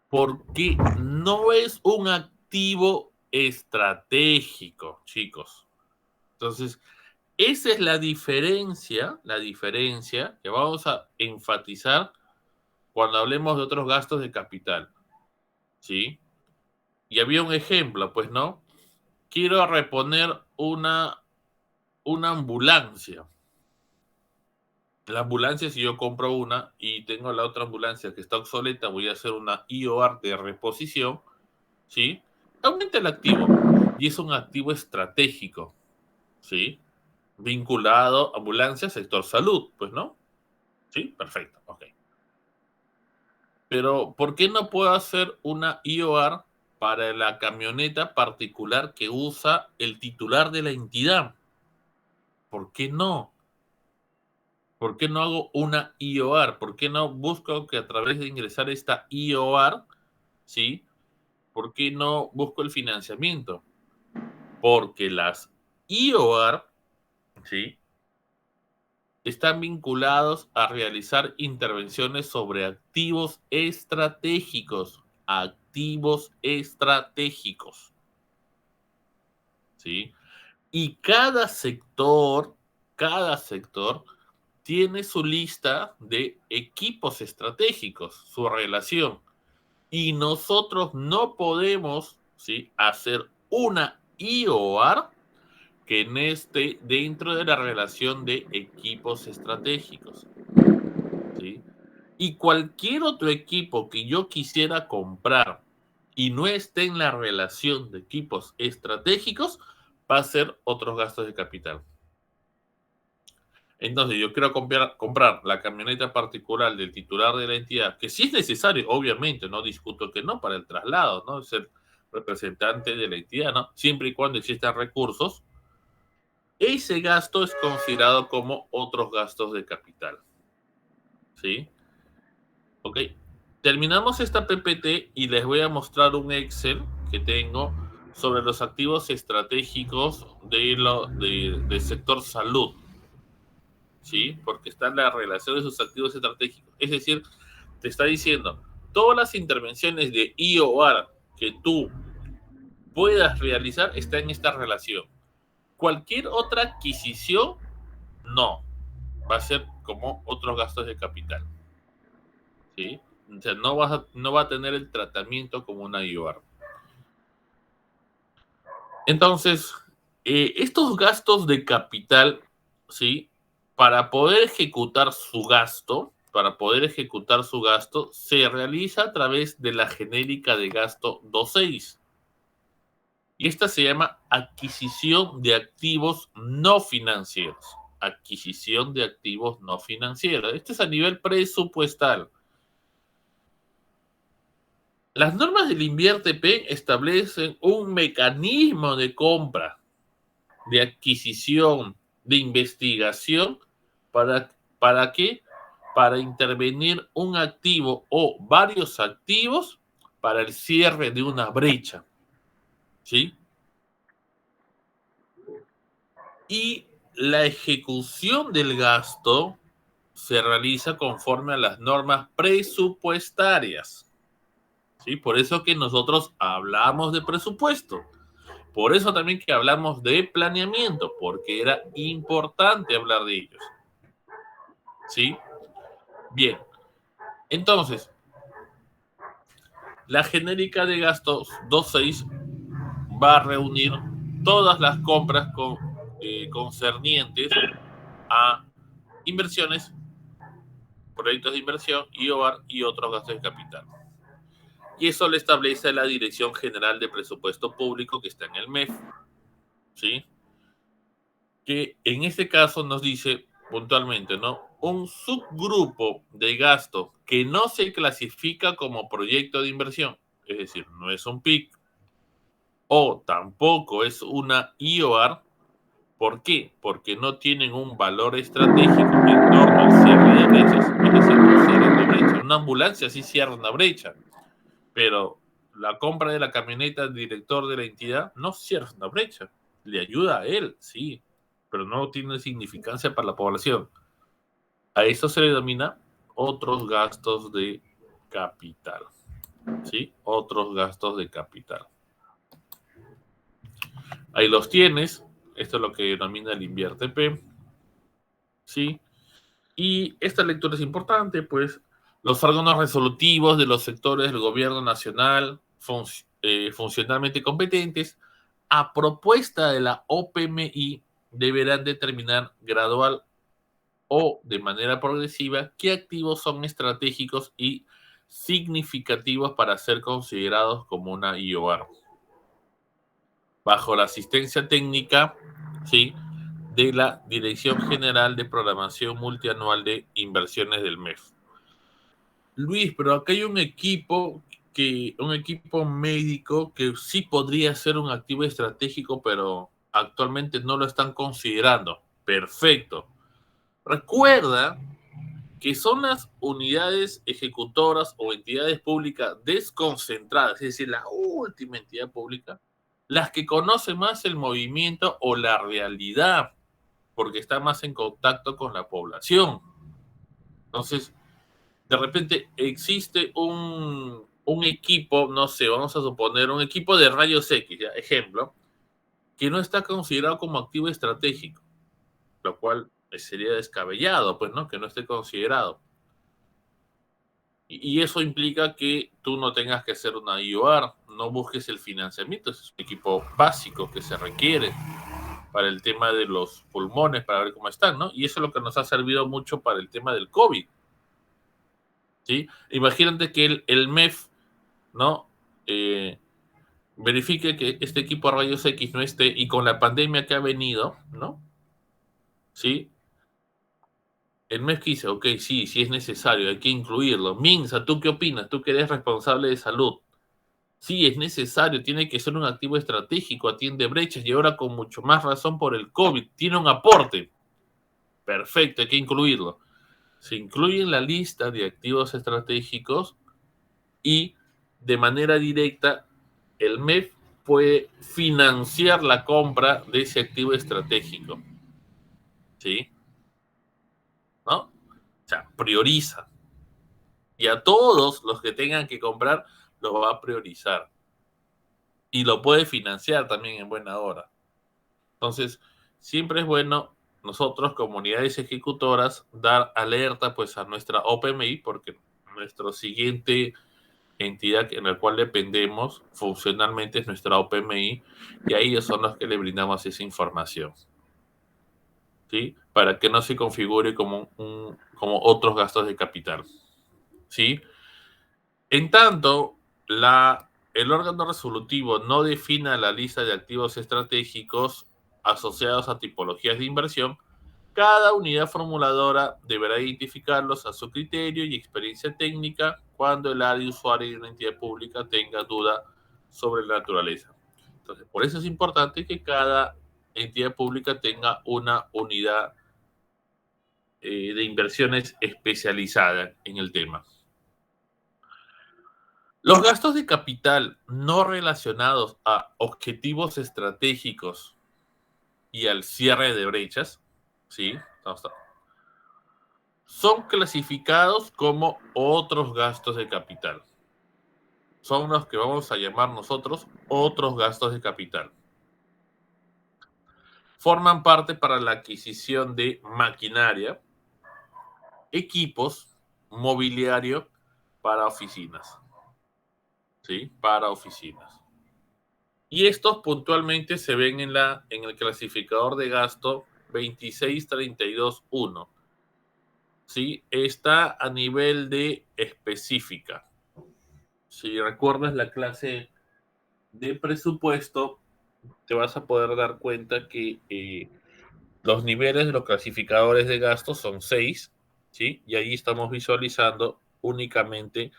Porque no es un activo estratégico, chicos. Entonces, esa es la diferencia que vamos a enfatizar cuando hablemos de otros gastos de capital, ¿sí? Y había un ejemplo, pues, ¿no? Quiero reponer una ambulancia. La ambulancia, si yo compro una y tengo la otra ambulancia que está obsoleta, voy a hacer una IOR de reposición, ¿sí? Aumenta el activo y es un activo estratégico, ¿sí? Vinculado a ambulancia, sector salud, pues, ¿no? Sí, perfecto, ok. Pero, ¿por qué no puedo hacer una IOR para la camioneta particular que usa el titular de la entidad? ¿Por qué no? ¿Por qué no hago una IOR? ¿Por qué no busco que a través de ingresar esta IOR, ¿sí? ¿Por qué no busco el financiamiento? Porque las IOR, ¿sí? Están vinculados a realizar intervenciones sobre activos estratégicos. Activos estratégicos, ¿sí? Y cada sector tiene su lista de equipos estratégicos, su relación. Y nosotros no podemos, ¿sí?, hacer una IOR que no esté dentro de la relación de equipos estratégicos, ¿sí? Y cualquier otro equipo que yo quisiera comprar y no esté en la relación de equipos estratégicos, va a ser otros gastos de capital. Entonces, yo quiero comprar la camioneta particular del titular de la entidad, que sí es necesario, obviamente, no discuto que no, para el traslado, ¿no? Ser representante de la entidad, ¿no? Siempre y cuando existan recursos, ese gasto es considerado como otros gastos de capital, ¿sí? Ok. Terminamos esta PPT y les voy a mostrar un Excel que tengo sobre los activos estratégicos del sector salud, ¿sí? Porque está en la relación de sus activos estratégicos. Es decir, te está diciendo, todas las intervenciones de IOR que tú puedas realizar está en esta relación. Cualquier otra adquisición, no. Va a ser como otros gastos de capital, ¿sí? O sea, no va a tener el tratamiento como una IOR. Entonces, estos gastos de capital, ¿sí? Para poder ejecutar su gasto, se realiza a través de la genérica de gasto 2.6. Y esta se llama adquisición de activos no financieros. Adquisición de activos no financieros. Esto es a nivel presupuestal. Las normas del INVIERTE-P establecen un mecanismo de compra, de adquisición, de investigación, ¿para qué? Para intervenir un activo o varios activos para el cierre de una brecha, ¿sí? Y la ejecución del gasto se realiza conforme a las normas presupuestarias, ¿sí? Por eso que nosotros hablamos de presupuesto. Por eso también que hablamos de planeamiento, porque era importante hablar de ellos, ¿sí? Bien, entonces, la genérica de gastos 2.6 va a reunir todas las compras concernientes a inversiones, proyectos de inversión, IOR y otros gastos de capital. Y eso lo establece la Dirección General de Presupuesto Público que está en el MEF, ¿sí? Que en este caso nos dice puntualmente, ¿no? Un subgrupo de gasto que no se clasifica como proyecto de inversión, es decir, no es un PIC o tampoco es una IOR. ¿Por qué? Porque no tienen un valor estratégico en torno al cierre de brechas, es decir, no cierran la brecha. Una ambulancia sí cierra una brecha, pero la compra de la camioneta del director de la entidad no cierra una brecha. Le ayuda a él, sí, pero no tiene significancia para la población. A esto se le denomina otros gastos de capital, ¿sí? Otros gastos de capital. Ahí los tienes. Esto es lo que denomina el INVIERTE-P, ¿sí? Y esta lectura es importante, pues los órganos resolutivos de los sectores del gobierno nacional funcionalmente competentes, a propuesta de la OPMI, deberán determinar gradual o de manera progresiva qué activos son estratégicos y significativos para ser considerados como una IOR. Bajo la asistencia técnica, ¿sí?, de la Dirección General de Programación Multianual de Inversiones del MEF. Luis, pero acá hay un equipo médico que sí podría ser un activo estratégico, pero actualmente no lo están considerando. Perfecto. Recuerda que son las unidades ejecutoras o entidades públicas desconcentradas, es decir, la última entidad pública, las que conocen más el movimiento o la realidad, porque está más en contacto con la población. Entonces, de repente existe un equipo, no sé, vamos a suponer un equipo de rayos X, ¿ya? Ejemplo, que no está considerado como activo estratégico, lo cual sería descabellado, pues, ¿no? Que no esté considerado. Y eso implica que tú no tengas que hacer una IOR, no busques el financiamiento, es un equipo básico que se requiere para el tema de los pulmones, para ver cómo están, ¿no? Y eso es lo que nos ha servido mucho para el tema del COVID, ¿sí? Imagínate que el MEF, ¿no? Verifique que este equipo de rayos X no esté, y con la pandemia que ha venido, ¿no? ¿Sí? El MEF dice, ok, sí, sí es necesario, hay que incluirlo. Minsa, ¿tú qué opinas? Tú que eres responsable de salud. Sí, es necesario, tiene que ser un activo estratégico, atiende brechas y ahora con mucho más razón por el COVID. Tiene un aporte. Perfecto, hay que incluirlo. Se incluye en la lista de activos estratégicos y de manera directa el MEF puede financiar la compra de ese activo estratégico. ¿Sí? ¿No? O sea, prioriza. Y a todos los que tengan que comprar, lo va a priorizar. Y lo puede financiar también en buena hora. Entonces, siempre es bueno nosotros, comunidades ejecutoras, dar alerta pues a nuestra OPMI, porque nuestro siguiente entidad en la cual dependemos funcionalmente es nuestra OPMI, y a ellos son los que le brindamos esa información, ¿sí? Para que no se configure como, como otros gastos de capital, ¿sí? En tanto, el órgano resolutivo no defina la lista de activos estratégicos asociados a tipologías de inversión, cada unidad formuladora deberá identificarlos a su criterio y experiencia técnica cuando el área usuario de una entidad pública tenga duda sobre la naturaleza. Entonces, por eso es importante que cada entidad pública tenga una unidad de inversiones especializada en el tema. Los gastos de capital no relacionados a objetivos estratégicos y al cierre de brechas, ¿sí? Son clasificados como otros gastos de capital. Son los que vamos a llamar nosotros otros gastos de capital. Forman parte para la adquisición de maquinaria, equipos, mobiliario para oficinas. ¿Sí? Para oficinas. Y estos puntualmente se ven en el clasificador de gasto 26321. ¿Sí? Está a nivel de específica. Si recuerdas la clase de presupuesto, te vas a poder dar cuenta que los niveles de los clasificadores de gasto son 6, ¿sí? Y ahí estamos visualizando únicamente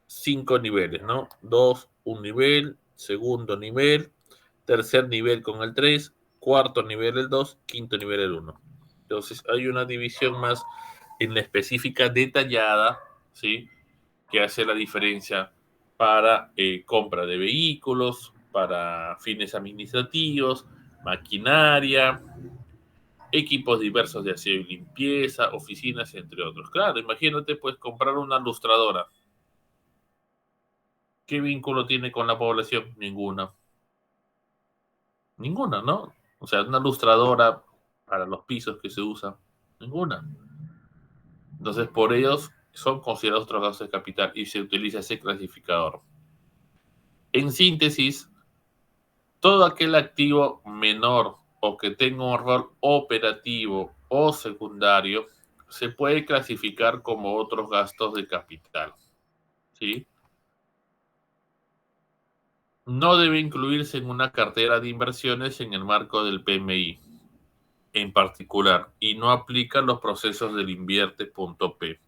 5 niveles, ¿no? 2, un nivel, segundo nivel, tercer nivel con el 3, cuarto nivel el 2, quinto nivel el 1. Entonces hay una división más en la específica detallada, ¿sí? Que hace la diferencia para compra de vehículos, para fines administrativos, maquinaria, equipos diversos de aseo y limpieza, oficinas, entre otros. Claro, imagínate pues comprar una lustradora. ¿Qué vínculo tiene con la población? Ninguna. Ninguna, ¿no? O sea, una lustradora para los pisos que se usa. Ninguna. Entonces, por ellos son considerados otros gastos de capital y se utiliza ese clasificador. En síntesis, todo aquel activo menor o que tenga un rol operativo o secundario se puede clasificar como otros gastos de capital. ¿Sí? No debe incluirse en una cartera de inversiones en el marco del PMI en particular y no aplica los procesos del invierte.p.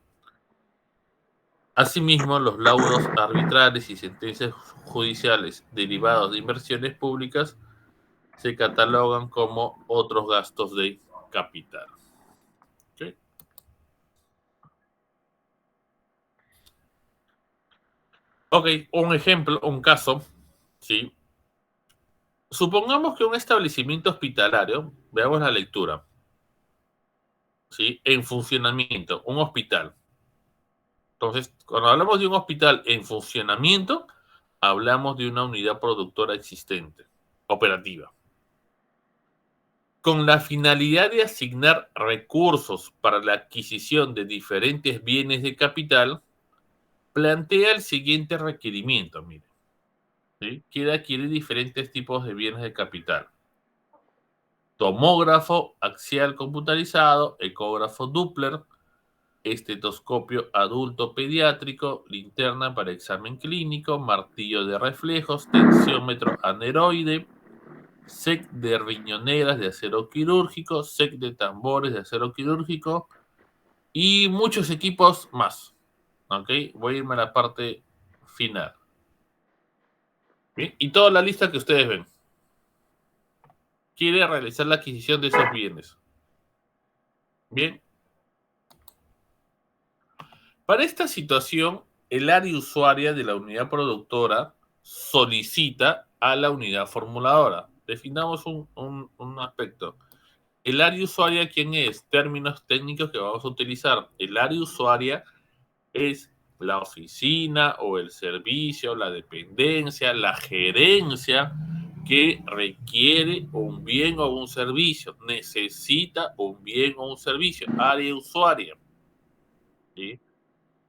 Asimismo, los laudos arbitrales y sentencias judiciales derivados de inversiones públicas se catalogan como otros gastos de capital. ¿Okay? Ok, un ejemplo, un caso, ¿sí? Supongamos que un establecimiento hospitalario, veamos la lectura, ¿sí? En funcionamiento, un hospital. Entonces, cuando hablamos de un hospital en funcionamiento, hablamos de una unidad productora existente, operativa, con la finalidad de asignar recursos para la adquisición de diferentes bienes de capital, plantea el siguiente requerimiento, mire, ¿sí? Quiere adquirir diferentes tipos de bienes de capital. Tomógrafo axial computarizado, ecógrafo Doppler, estetoscopio adulto pediátrico, linterna para examen clínico, martillo de reflejos, tensiómetro aneroide, SEC de riñoneras de acero quirúrgico, SEC de tambores de acero quirúrgico, y muchos equipos más. ¿Ok? Voy a irme a la parte final. Bien, y toda la lista que ustedes ven. Quiere realizar la adquisición de esos bienes. Bien. Para esta situación, el área usuaria de la unidad productora solicita a la unidad formuladora. Definamos un aspecto. El área usuaria, ¿quién es? Términos técnicos que vamos a utilizar. El área usuaria es la oficina o el servicio, la dependencia, la gerencia que requiere un bien o un servicio, necesita un bien o un servicio, área usuaria. ¿Sí?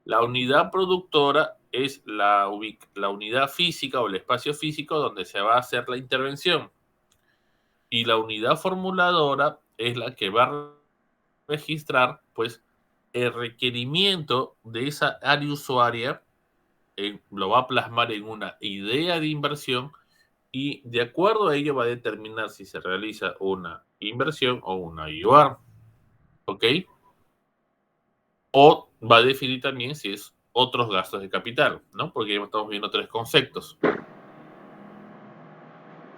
La unidad productora es la unidad física o el espacio físico donde se va a hacer la intervención. Y la unidad formuladora es la que va a registrar, pues, el requerimiento de esa área usuaria, lo va a plasmar en una idea de inversión y de acuerdo a ello va a determinar si se realiza una inversión o una IOR. ¿Ok? O va a definir también si es otros gastos de capital, ¿no? Porque ya estamos viendo tres conceptos.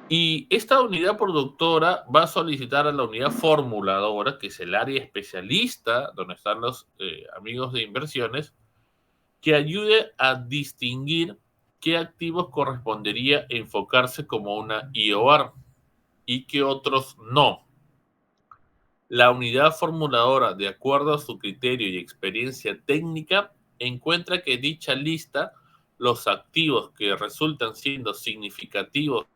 Y esta unidad productora va a solicitar a la unidad formuladora, que es el área especialista, donde están los amigos de inversiones, que ayude a distinguir qué activos correspondería enfocarse como una IOR y qué otros no. La unidad formuladora, de acuerdo a su criterio y experiencia técnica, encuentra que dicha lista, los activos que resultan siendo significativos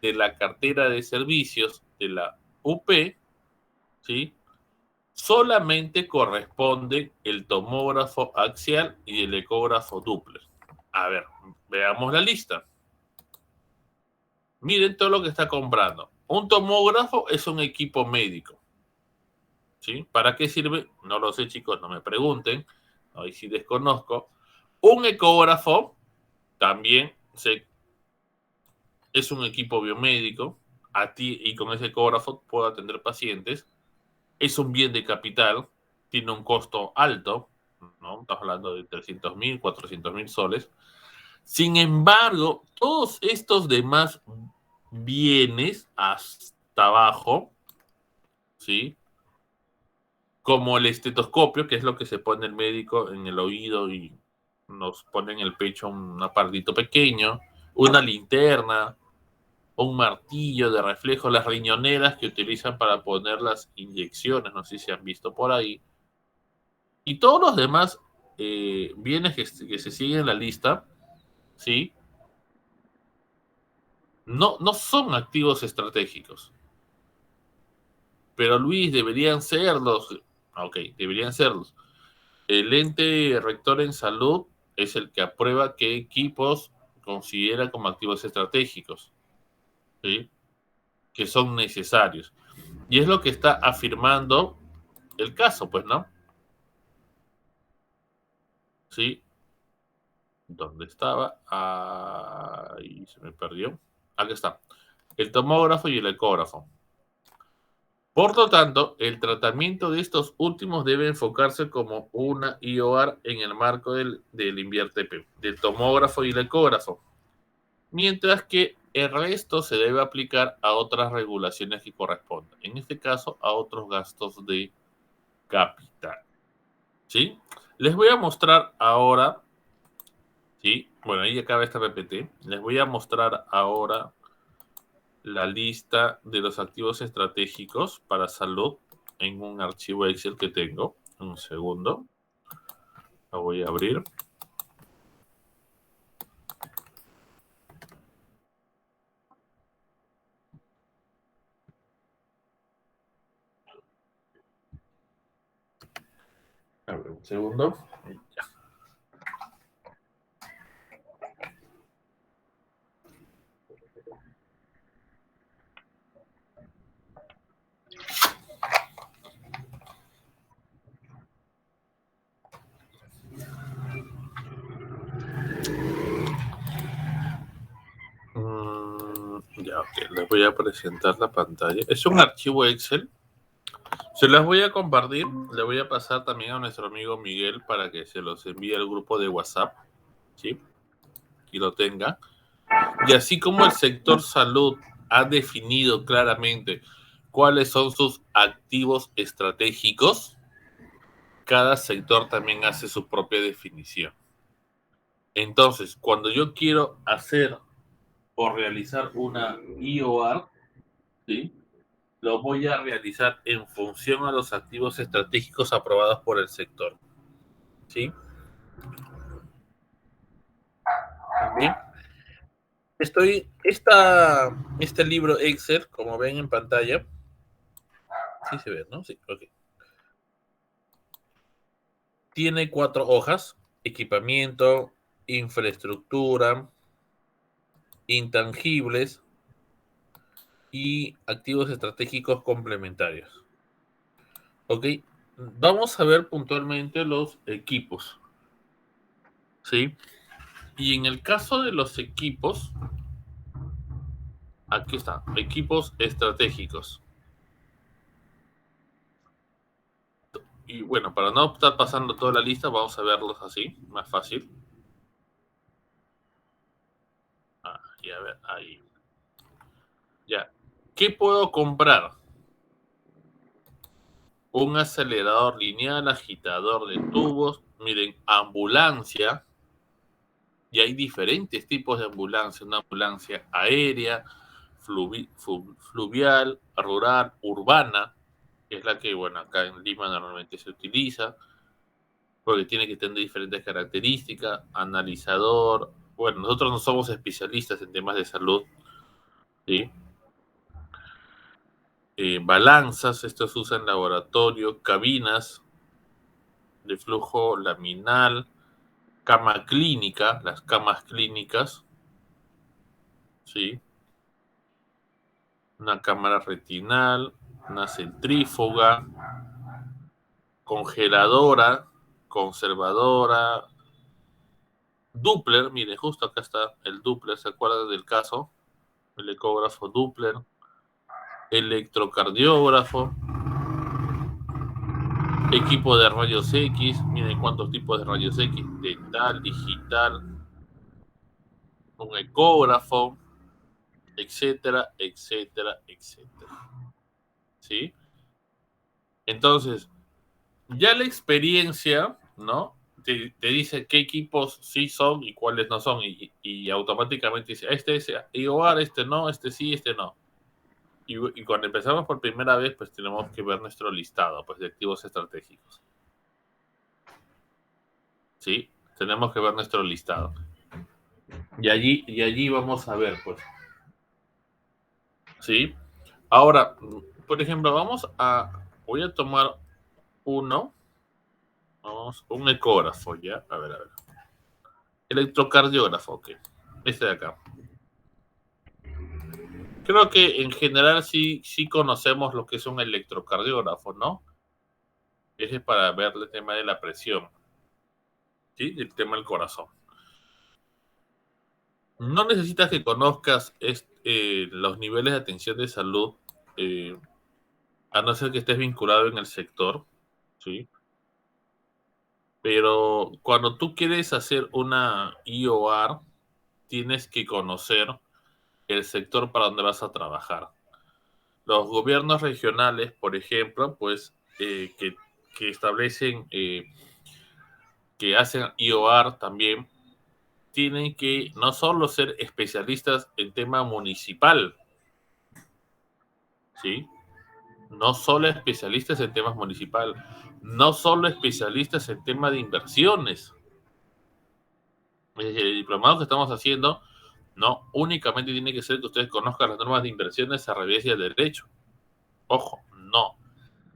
de la cartera de servicios de la UP, ¿sí? Solamente corresponde el tomógrafo axial y el ecógrafo Doppler. A ver, veamos la lista. Miren todo lo que está comprando. Un tomógrafo es un equipo médico. ¿Sí? ¿Para qué sirve? No lo sé, chicos, no me pregunten. Ahí sí desconozco. Un ecógrafo también es un equipo biomédico. A ti y con ese ecógrafo puedo atender pacientes. Es un bien de capital. Tiene un costo alto, ¿no? Estamos hablando de 300.000, 400.000 soles. Sin embargo, todos estos demás bienes hasta abajo, ¿sí? Como el estetoscopio, que es lo que se pone el médico en el oído y nos pone en el pecho un aparato pequeño, una linterna, un martillo de reflejo, las riñoneras que utilizan para poner las inyecciones, no sé si han visto por ahí, y todos los demás bienes que se siguen en la lista, ¿sí? No son activos estratégicos. Pero Luis, deberían serlos. Ok, deberían serlos. El ente rector en salud es el que aprueba qué equipos considera como activos estratégicos, ¿sí? Que son necesarios. Y es lo que está afirmando el caso, pues, ¿no? ¿Sí? ¿Dónde estaba? Ahí se me perdió. Aquí está. El tomógrafo y el ecógrafo. Por lo tanto, el tratamiento de estos últimos debe enfocarse como una IOR en el marco del INVIERTP, del tomógrafo y el ecógrafo, mientras que el resto se debe aplicar a otras regulaciones que correspondan, en este caso a otros gastos de capital. ¿Sí? Les voy a mostrar ahora, ¿sí? Bueno, ahí acaba esta PPT, les voy a mostrar ahora la lista de los activos estratégicos para salud en un archivo Excel que tengo. Un segundo. Lo voy a abrir. A ver, un segundo. Ya. Ya, ok. Les voy a presentar la pantalla. Es un archivo Excel. Se las voy a compartir, le voy a pasar también a nuestro amigo Miguel para que se los envíe al grupo de WhatsApp, ¿sí? Y lo tenga. Y así como el sector salud ha definido claramente cuáles son sus activos estratégicos, cada sector también hace su propia definición. Entonces, cuando yo quiero hacer o realizar una IOR, ¿sí? Lo voy a realizar en función a los activos estratégicos aprobados por el sector, ¿sí? Bien. Este libro Excel, como ven en pantalla, sí se ve, ¿no? Sí, ok. Tiene 4 hojas: equipamiento, infraestructura, intangibles y activos estratégicos complementarios. Ok, vamos a ver puntualmente los equipos, ¿sí? Y en el caso de los equipos, aquí está, equipos estratégicos. Y bueno, para no estar pasando toda la lista, vamos a verlos así, más fácil. Y a ver, ahí. Ya. ¿Qué puedo comprar? Un acelerador lineal, agitador de tubos, miren, ambulancia. Y hay diferentes tipos de ambulancia: una ambulancia aérea, fluvial, rural, urbana, que es la que, bueno, acá en Lima normalmente se utiliza, porque tiene que tener diferentes características, analizador. Bueno, nosotros no somos especialistas en temas de salud, ¿sí? Balanzas, esto se usa en laboratorio, cabinas de flujo laminal, cama clínica, las camas clínicas, ¿sí? Una cámara retinal, una centrífuga, congeladora, conservadora, Doppler, mire, justo acá está el Doppler, ¿se acuerdan del caso? El ecógrafo Doppler, electrocardiógrafo, equipo de rayos X, miren cuántos tipos de rayos X: dental, digital, un ecógrafo, etcétera, etcétera, etcétera. ¿Sí? Entonces, ya la experiencia, ¿no? Te dice qué equipos sí son y cuáles no son, y automáticamente dice, este es IOR, este no, este sí, este no. Y cuando empezamos por primera vez, pues tenemos que ver nuestro listado, pues, de activos estratégicos. ¿Sí? Tenemos que ver nuestro listado. Y allí vamos a ver, pues. ¿Sí? Ahora, por ejemplo, voy a tomar un ecógrafo, ¿ya? A ver, a ver. Electrocardiógrafo, ok. Este de acá. Creo que en general sí conocemos lo que es un electrocardiógrafo, ¿no? Ese es para ver el tema de la presión, ¿sí? El tema del corazón. No necesitas que conozcas los niveles de atención de salud, eh, a no ser que estés vinculado en el sector, ¿sí? Pero cuando tú quieres hacer una IOR, tienes que conocer el sector para donde vas a trabajar. Los gobiernos regionales, por ejemplo, pues que establecen, que hacen IOR también, tienen que no solo ser especialistas en tema municipal, ¿sí? No solo especialistas en temas municipal, no solo especialistas en tema de inversiones. Es decir, el diplomado que estamos haciendo no únicamente tiene que ser que ustedes conozcan las normas de inversiones a revés y al derecho. Ojo, no.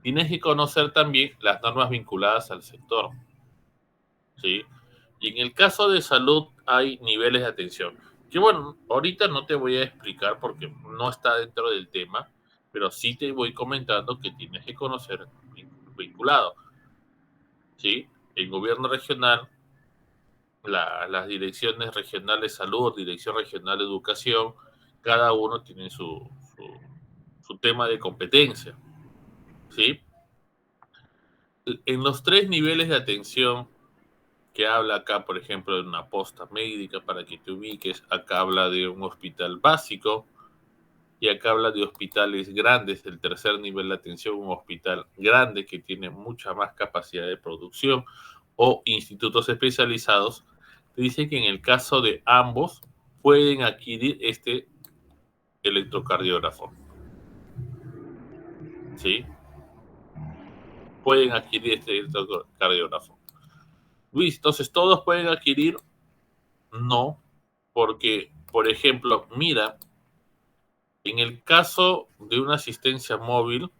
Tienes que conocer también las normas vinculadas al sector, ¿sí? Y en el caso de salud hay niveles de atención, que bueno, ahorita no te voy a explicar porque no está dentro del tema, pero sí te voy comentando que tienes que conocer vinculado, ¿sí? El gobierno regional, las direcciones regionales de salud, dirección regional de educación, cada uno tiene su tema de competencia, ¿sí? en los 3 niveles de atención que habla acá, por ejemplo, de una posta médica, para que te ubiques, acá habla de un hospital básico y acá habla de hospitales grandes, el tercer nivel de atención, un hospital grande que tiene mucha más capacidad de producción, o institutos especializados. Te dice que en el caso de ambos pueden adquirir este electrocardiógrafo. ¿Sí? Pueden adquirir este electrocardiógrafo. Luis, entonces, ¿todos pueden adquirir? No, porque, por ejemplo, mira, en el caso de una asistencia móvil,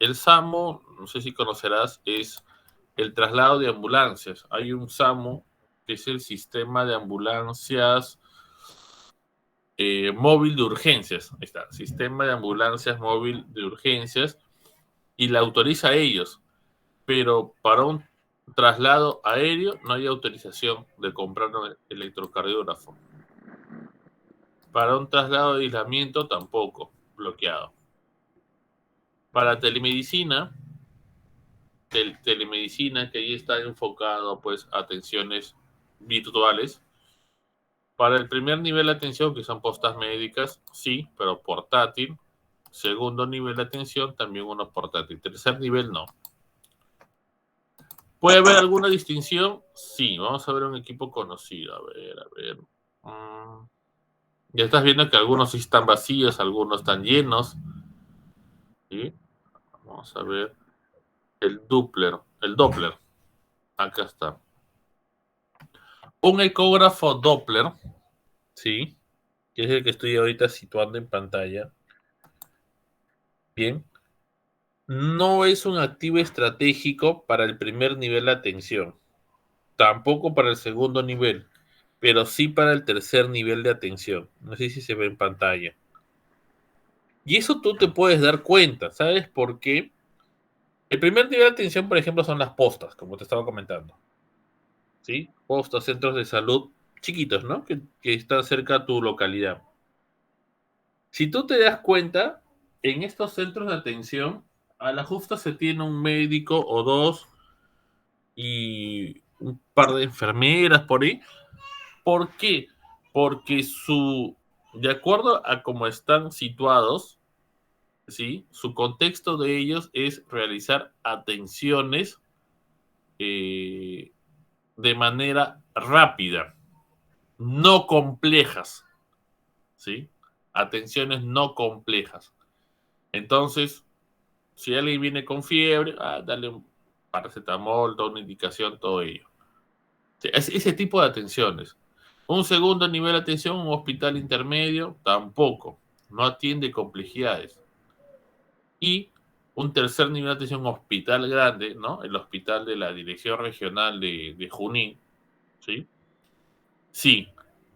el SAMU, no sé si conocerás, es el traslado de ambulancias. Hay un SAMU que es el sistema de ambulancias móvil de urgencias. Ahí está, sistema de ambulancias móvil de urgencias, y la autoriza a ellos. Pero para un traslado aéreo no hay autorización de comprar un electrocardiógrafo. Para un traslado de aislamiento tampoco, bloqueado. Para telemedicina, telemedicina que ahí está enfocado pues a atenciones virtuales. Para el primer nivel de atención, que son postas médicas, sí, pero portátil. Segundo nivel de atención, también uno portátil. Tercer nivel, no. ¿Puede haber alguna distinción? Sí, vamos a ver un equipo conocido. A ver. Ya estás viendo que algunos sí están vacíos, algunos están llenos. ¿Sí? Vamos a ver. El Doppler. Acá está. Un ecógrafo Doppler, ¿sí? Que es el que estoy ahorita situando en pantalla. Bien. No es un activo estratégico para el primer nivel de atención. Tampoco para el segundo nivel, pero sí para el tercer nivel de atención. No sé si se ve en pantalla. Y eso tú te puedes dar cuenta, ¿sabes por qué? El primer nivel de atención, por ejemplo, son las postas, como te estaba comentando. ¿Sí? Postas, centros de salud chiquitos, ¿no? Que están cerca a tu localidad. Si tú te das cuenta, en estos centros de atención, a la justa se tiene un médico o dos y un par de enfermeras por ahí. ¿Por qué? Porque de acuerdo a cómo están situados, ¿sí? Su contexto de ellos es realizar atenciones de manera rápida, no complejas, ¿sí? Atenciones no complejas. Entonces, si alguien viene con fiebre, dale un paracetamol, toda una indicación, todo ello. Sí, ese tipo de atenciones. Un segundo nivel de atención, un hospital intermedio, tampoco. No atiende complejidades. Y un tercer nivel de atención, un hospital grande, ¿no? El hospital de la Dirección Regional de Junín, ¿sí? Sí.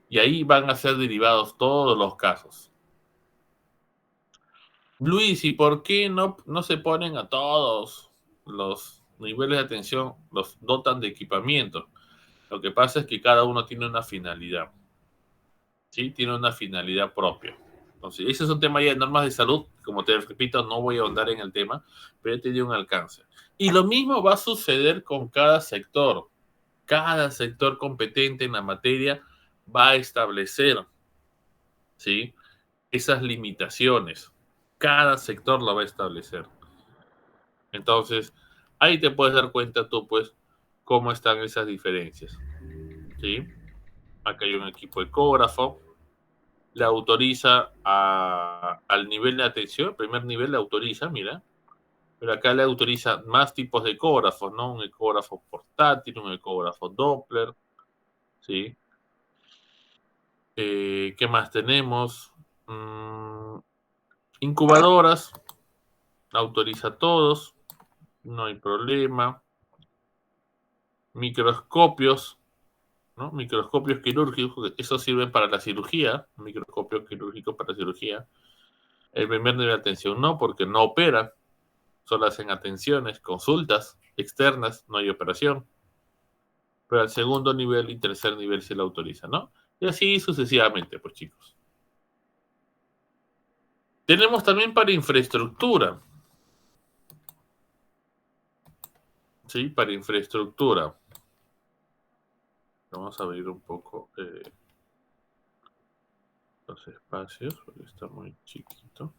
Y ahí van a ser derivados todos los casos. Luis, ¿y por qué no se ponen a todos los niveles de atención, los dotan de equipamiento? Lo que pasa es que cada uno tiene una finalidad, ¿sí? Tiene una finalidad propia. Entonces, ese es un tema ya de normas de salud. Como te repito, no voy a ahondar en el tema, pero ya te dio un alcance. Y lo mismo va a suceder con cada sector. Cada sector competente en la materia va a establecer, ¿sí? Esas limitaciones. Cada sector lo va a establecer. Entonces, ahí te puedes dar cuenta tú, pues, cómo están esas diferencias, ¿sí? Acá hay un equipo ecógrafo, le autoriza al nivel de atención, el primer nivel le autoriza, mira, pero acá le autoriza más tipos de ecógrafos, ¿no? Un ecógrafo portátil, un ecógrafo Doppler, ¿sí? ¿Qué más tenemos? Incubadoras, autoriza a todos, no hay problema. Microscopios, ¿no? Microscopios quirúrgicos, esos sirven para la cirugía, microscopios quirúrgicos para cirugía. El primer nivel de atención no, porque no opera, solo hacen atenciones, consultas externas, no hay operación. Pero al segundo nivel y tercer nivel se la autoriza, ¿no? Y así sucesivamente, pues chicos. Tenemos también para infraestructura. Sí, para infraestructura. Vamos a abrir un poco los espacios, porque está muy chiquito.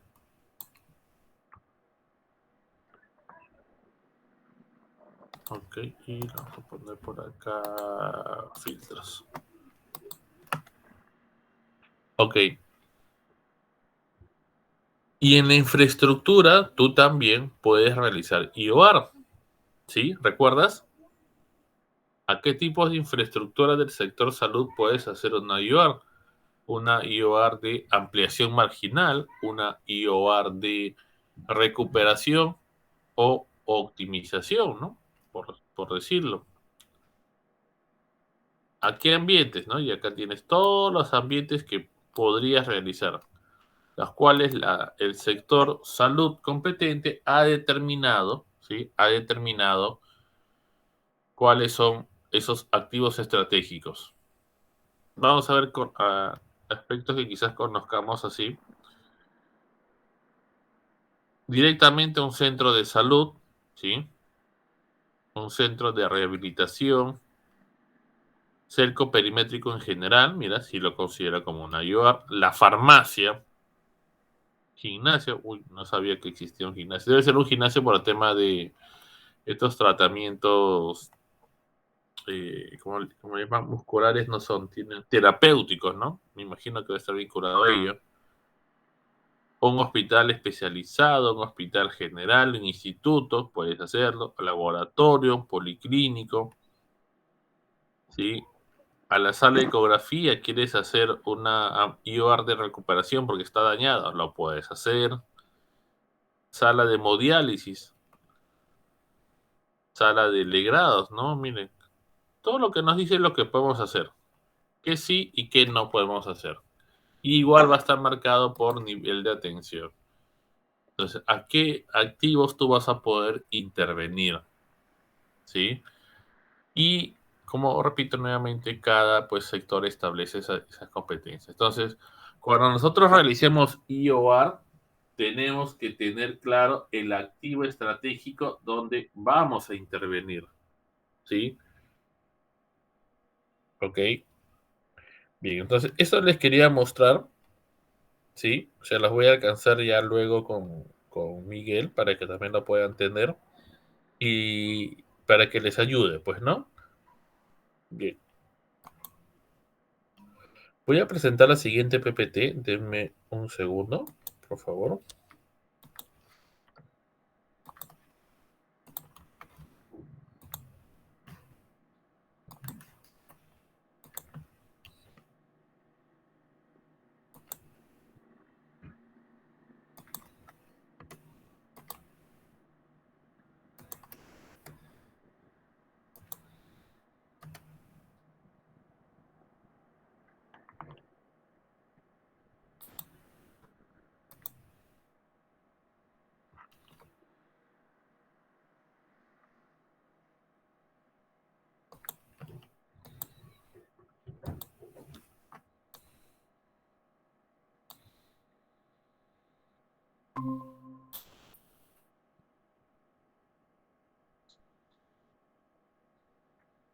Ok, y vamos a poner por acá filtros. Ok. Y en la infraestructura, tú también puedes realizar IOR. ¿Sí? ¿Recuerdas? ¿A qué tipos de infraestructura del sector salud puedes hacer una IOR? Una IOR de ampliación marginal, una IOR de recuperación o optimización, ¿no? Por decirlo. ¿A qué ambientes, no? Y acá tienes todos los ambientes que podrías realizar, los cuales el sector salud competente ha determinado, ¿sí? Ha determinado cuáles son esos activos estratégicos. Vamos a ver con aspectos que quizás conozcamos así. Directamente un centro de salud, ¿sí? Un centro de rehabilitación, cerco perimétrico en general, mira, si lo considera como una IOR, la farmacia, gimnasio, uy, no sabía que existía un gimnasio, debe ser un gimnasio por el tema de estos tratamientos, como le llaman, musculares, no son, tienen terapéuticos, ¿no? Me imagino que debe estar vinculado a ello. Un hospital especializado, un hospital general, un instituto, puedes hacerlo, laboratorio, policlínico, ¿sí? A la sala de ecografía, quieres hacer una IOR de recuperación porque está dañada, lo puedes hacer. Sala de hemodiálisis, sala de legrados, ¿no? Miren, todo lo que nos dice es lo que podemos hacer, qué sí y qué no podemos hacer. Y igual va a estar marcado por nivel de atención. Entonces, ¿a qué activos tú vas a poder intervenir? ¿Sí? Y como repito nuevamente, cada pues, sector establece esas competencias. Entonces, cuando nosotros realicemos IOR, tenemos que tener claro el activo estratégico donde vamos a intervenir. ¿Sí? Ok. Bien, entonces, esto les quería mostrar. ¿Sí? Se las voy a alcanzar ya luego con Miguel para que también lo puedan tener y para que les ayude, pues, ¿no? Bien. Voy a presentar la siguiente PPT. Denme un segundo, por favor.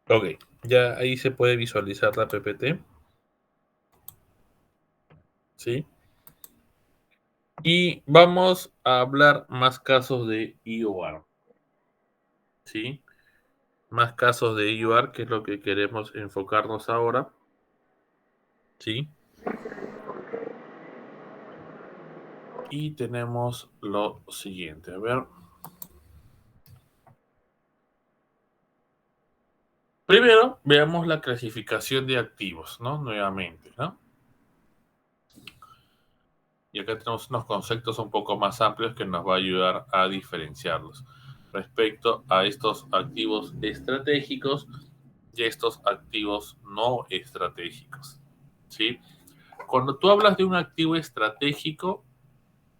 Ok, ya ahí se puede visualizar la PPT. ¿Sí? Y vamos a hablar más casos de IOR. ¿Sí? Más casos de IOR, que es lo que queremos enfocarnos ahora. ¿Sí? Y tenemos lo siguiente. A ver. Primero, veamos la clasificación de activos, ¿no? Nuevamente, ¿no? Y acá tenemos unos conceptos un poco más amplios que nos va a ayudar a diferenciarlos respecto a estos activos estratégicos y estos activos no estratégicos, ¿sí? Cuando tú hablas de un activo estratégico,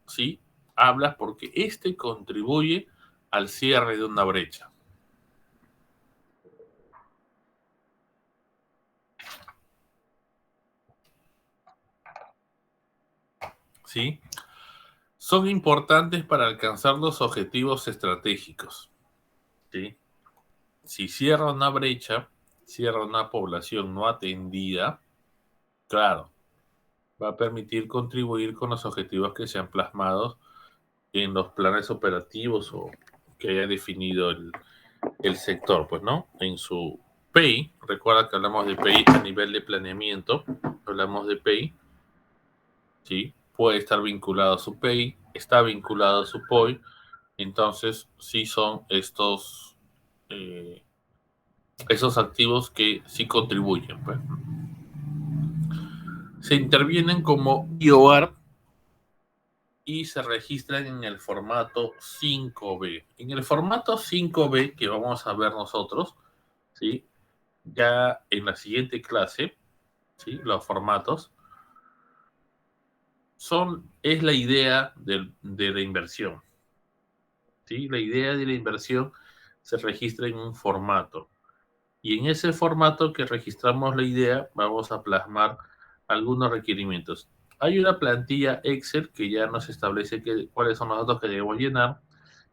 ¿sí? Hablas porque este contribuye al cierre de una brecha. ¿Sí? Son importantes para alcanzar los objetivos estratégicos, ¿sí? si cierra una brecha, cierra una población no atendida, claro, va a permitir contribuir con los objetivos que sean plasmados en los planes operativos o que haya definido el sector, pues, ¿no? En su PEI, recuerda que hablamos de PEI a nivel de planeamiento, hablamos de PEI, ¿sí? Puede estar vinculado a su PEI, está vinculado a su POI, entonces sí son esos activos que sí contribuyen, pues. Se intervienen como IOR y se registran en el formato 5B. En el formato 5B que vamos a ver nosotros, ¿sí? Ya en la siguiente clase, ¿sí? Los formatos es la idea de la inversión, ¿sí? La idea de la inversión se registra en un formato. Y en ese formato que registramos la idea, vamos a plasmar algunos requerimientos. Hay una plantilla Excel que ya nos establece cuáles son los datos que debemos llenar.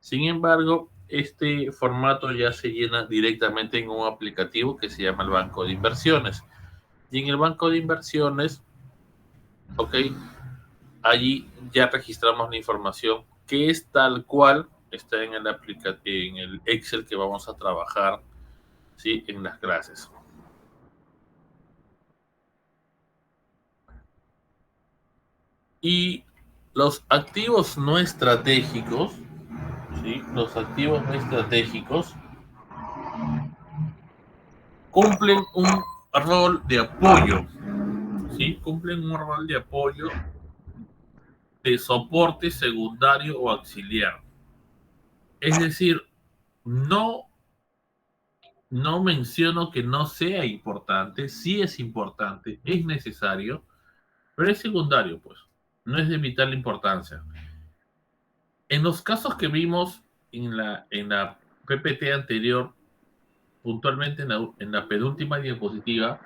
Sin embargo, este formato ya se llena directamente en un aplicativo que se llama el banco de inversiones. Y en el banco de inversiones, ok, allí ya registramos la información que es tal cual está en el Excel que vamos a trabajar, ¿sí? En las clases. Y los activos no estratégicos, ¿sí? Los activos no estratégicos cumplen un rol de apoyo, ¿sí? Cumplen un rol de apoyo de soporte secundario o auxiliar. Es decir, no menciono que no sea importante, sí es importante, es necesario, pero es secundario, pues, no es de vital importancia. En los casos que vimos en la PPT anterior, puntualmente en la penúltima diapositiva,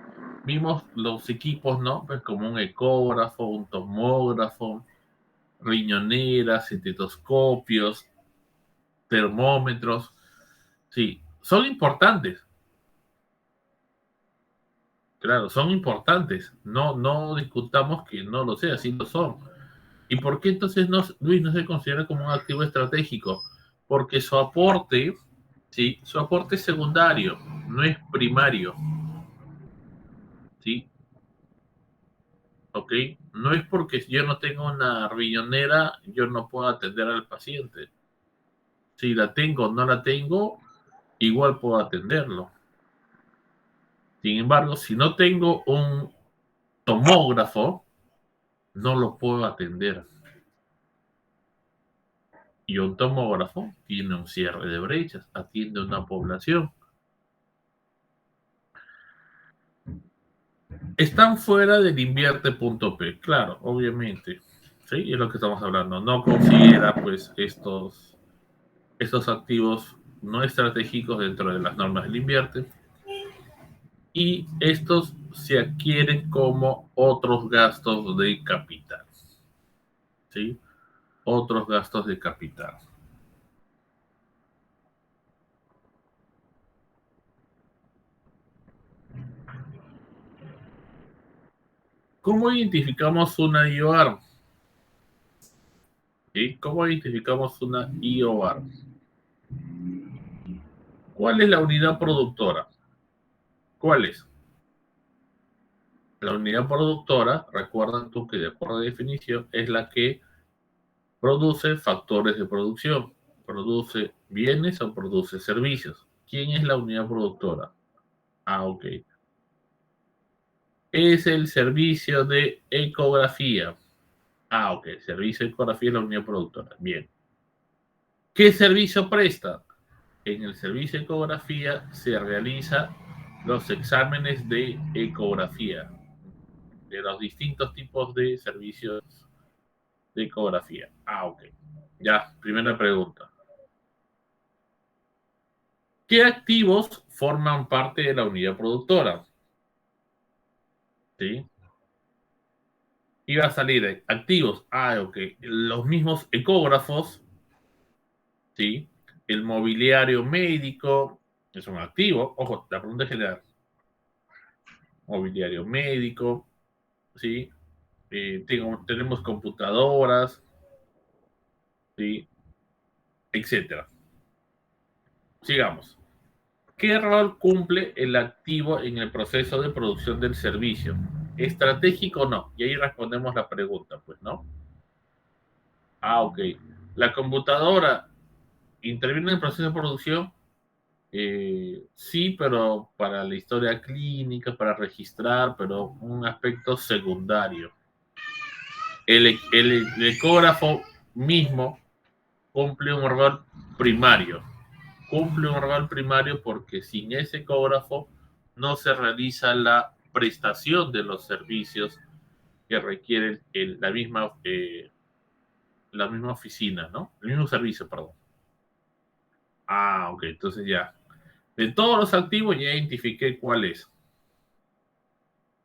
vimos los equipos, ¿no? Pues como un ecógrafo, un tomógrafo, riñoneras, estetoscopios, termómetros. Sí, son importantes. Claro, son importantes. No discutamos que no lo sea, sí lo son. ¿Y por qué entonces Luis no se considera como un activo estratégico? Porque su aporte, ¿sí? Su aporte es secundario, no es primario, ¿sí? ¿Ok? No es porque yo no tengo una riñonera, yo no puedo atender al paciente. Si la tengo o no la tengo, igual puedo atenderlo. Sin embargo, si no tengo un tomógrafo, no lo puedo atender. Y un tomógrafo tiene un cierre de brechas, atiende a una población. Están fuera del invierte.p, claro, obviamente. Sí, es lo que estamos hablando. No considera pues estos activos no estratégicos dentro de las normas del invierte. Y estos se adquieren como otros gastos de capital. ¿Sí? Otros gastos de capital. ¿Cómo identificamos una IOR? ¿Sí? ¿Cómo identificamos una IOR? ¿Cuál es la unidad productora? ¿Cuál es? La unidad productora, recuerdan tú que de acuerdo a definición, es la que produce factores de producción, produce bienes o produce servicios. ¿Quién es la unidad productora? Ah, ok. Es el servicio de ecografía. Ah, ok. Servicio de ecografía es la unidad productora. Bien. ¿Qué servicio presta? En el servicio de ecografía se realizan los exámenes de ecografía de los distintos tipos de servicios de ecografía. Ah, ok. Ya, primera pregunta. ¿Qué activos forman parte de la unidad productora? ¿Sí? Iba a salir activos. Ah, ok. Los mismos ecógrafos, ¿sí? El mobiliario médico, Es un activo. Ojo, la pregunta es general. Mobiliario médico, ¿sí? Tenemos computadoras, ¿sí? Etcétera. Sigamos. ¿Qué rol cumple el activo en el proceso de producción del servicio? ¿Estratégico o no? Y ahí respondemos la pregunta, pues, ¿no? Ok. La computadora interviene en el proceso de producción. Sí, pero para la historia clínica, para registrar, pero un aspecto secundario. El ecógrafo mismo cumple un rol primario. Cumple un rol primario porque sin ese ecógrafo no se realiza la prestación de los servicios que requiere la misma oficina, ¿no? El mismo servicio, perdón. Ok, entonces ya. De todos los activos ya identifiqué cuál es.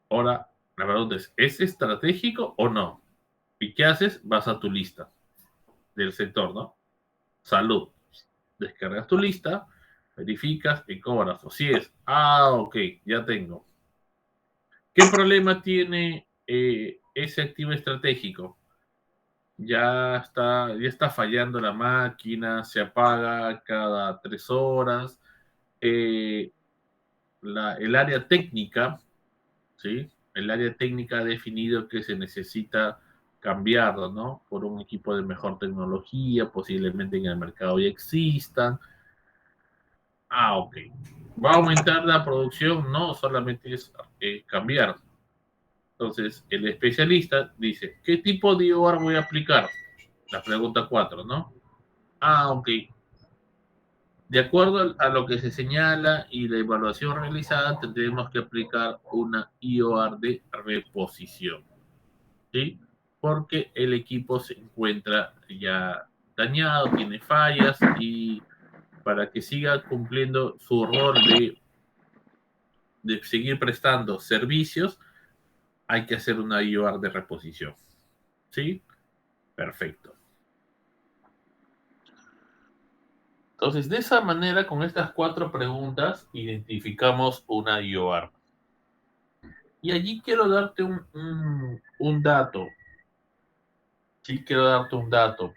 Ahora, la pregunta ¿es estratégico o no? ¿Y qué haces? Vas a tu lista del sector, ¿no? Salud. Descargas tu lista, verificas ecógrafo. Si es, ok, ya tengo. ¿Qué problema tiene ese activo estratégico? Ya está fallando la máquina, se apaga cada 3 horas. Eh, el área técnica, ¿sí? El área técnica ha definido que se necesita cambiarlo, ¿no? Por un equipo de mejor tecnología, posiblemente en el mercado ya existan. Ok. ¿Va a aumentar la producción? No, solamente es cambiar. Entonces, el especialista dice, ¿qué tipo de IOR voy a aplicar? La pregunta 4, ¿no? Ok. De acuerdo a lo que se señala y la evaluación realizada, tendremos que aplicar una IOR de reposición, ¿sí? Porque el equipo se encuentra ya dañado, tiene fallas y para que siga cumpliendo su rol de seguir prestando servicios, hay que hacer una IOR de reposición, ¿sí? Perfecto. Entonces, de esa manera, con estas 4 preguntas, identificamos una IOR. Y allí quiero darte un dato. Sí, quiero darte un dato.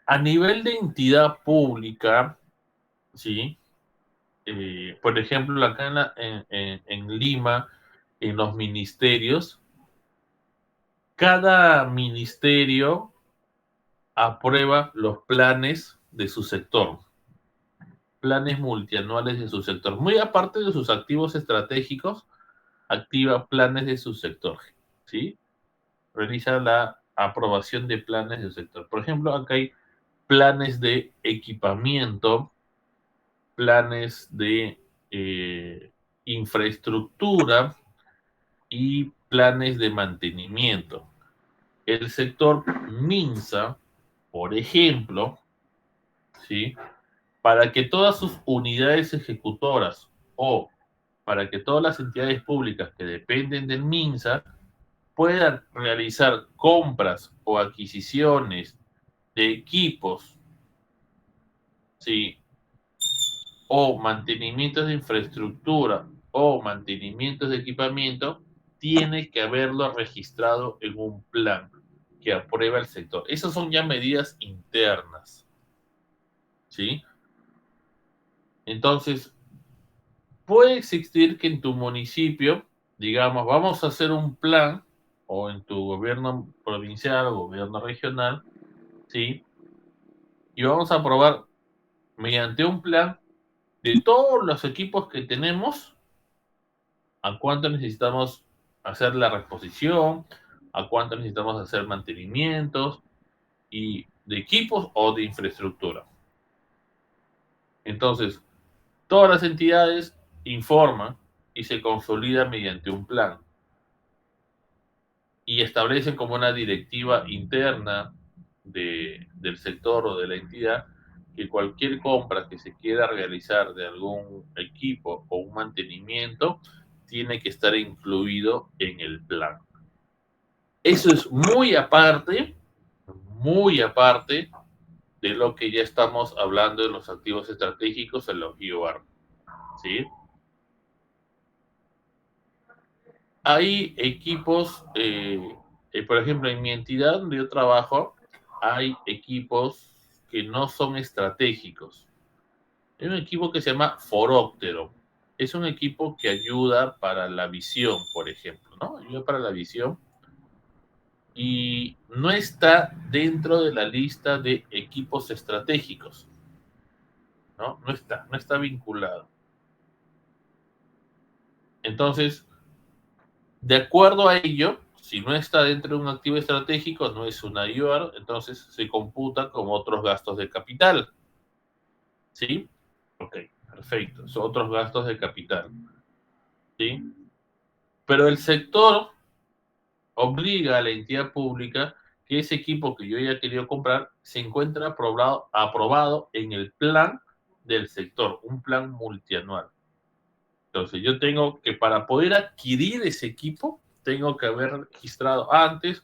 A nivel de entidad pública, ¿sí? Por ejemplo, acá en Lima, en los ministerios, cada ministerio aprueba los planes de su sector, planes multianuales de su sector. Muy aparte de sus activos estratégicos, activa planes de su sector, ¿sí? Realiza la aprobación de planes de su sector. Por ejemplo, acá hay planes de equipamiento, planes de infraestructura y planes de mantenimiento. El sector MINSA, por ejemplo, ¿sí? Para que todas sus unidades ejecutoras o para que todas las entidades públicas que dependen del MINSA puedan realizar compras o adquisiciones de equipos, ¿sí? O mantenimientos de infraestructura o mantenimientos de equipamiento, tiene que haberlo registrado en un plan que aprueba el sector. Esas son ya medidas internas, ¿sí? Entonces, puede existir que en tu municipio, digamos, vamos a hacer un plan, o en tu gobierno provincial o gobierno regional, ¿sí? Y vamos a aprobar mediante un plan de todos los equipos que tenemos, a cuánto necesitamos hacer la reposición, a cuánto necesitamos hacer mantenimientos y de equipos o de infraestructura. Entonces, todas las entidades informan y se consolidan mediante un plan y establecen como una directiva interna del sector o de la entidad que cualquier compra que se quiera realizar de algún equipo o un mantenimiento tiene que estar incluido en el plan. Eso es muy aparte de lo que ya estamos hablando en los activos estratégicos en los IOR. ¿Sí? Hay equipos, por ejemplo, en mi entidad donde yo trabajo, hay equipos que no son estratégicos. Hay un equipo que se llama Foróptero. Es un equipo que ayuda para la visión, por ejemplo, ¿no? Ayuda para la visión y no está dentro de la lista de equipos estratégicos, ¿no? No está vinculado. Entonces, de acuerdo a ello, si no está dentro de un activo estratégico, no es una IOR, entonces se computa como otros gastos de capital. ¿Sí? Ok, perfecto. Son otros gastos de capital. ¿Sí? Pero el sector obliga a la entidad pública que ese equipo que yo haya querido comprar se encuentre aprobado en el plan del sector, un plan multianual. Entonces, yo tengo que, para poder adquirir ese equipo, tengo que haber registrado antes,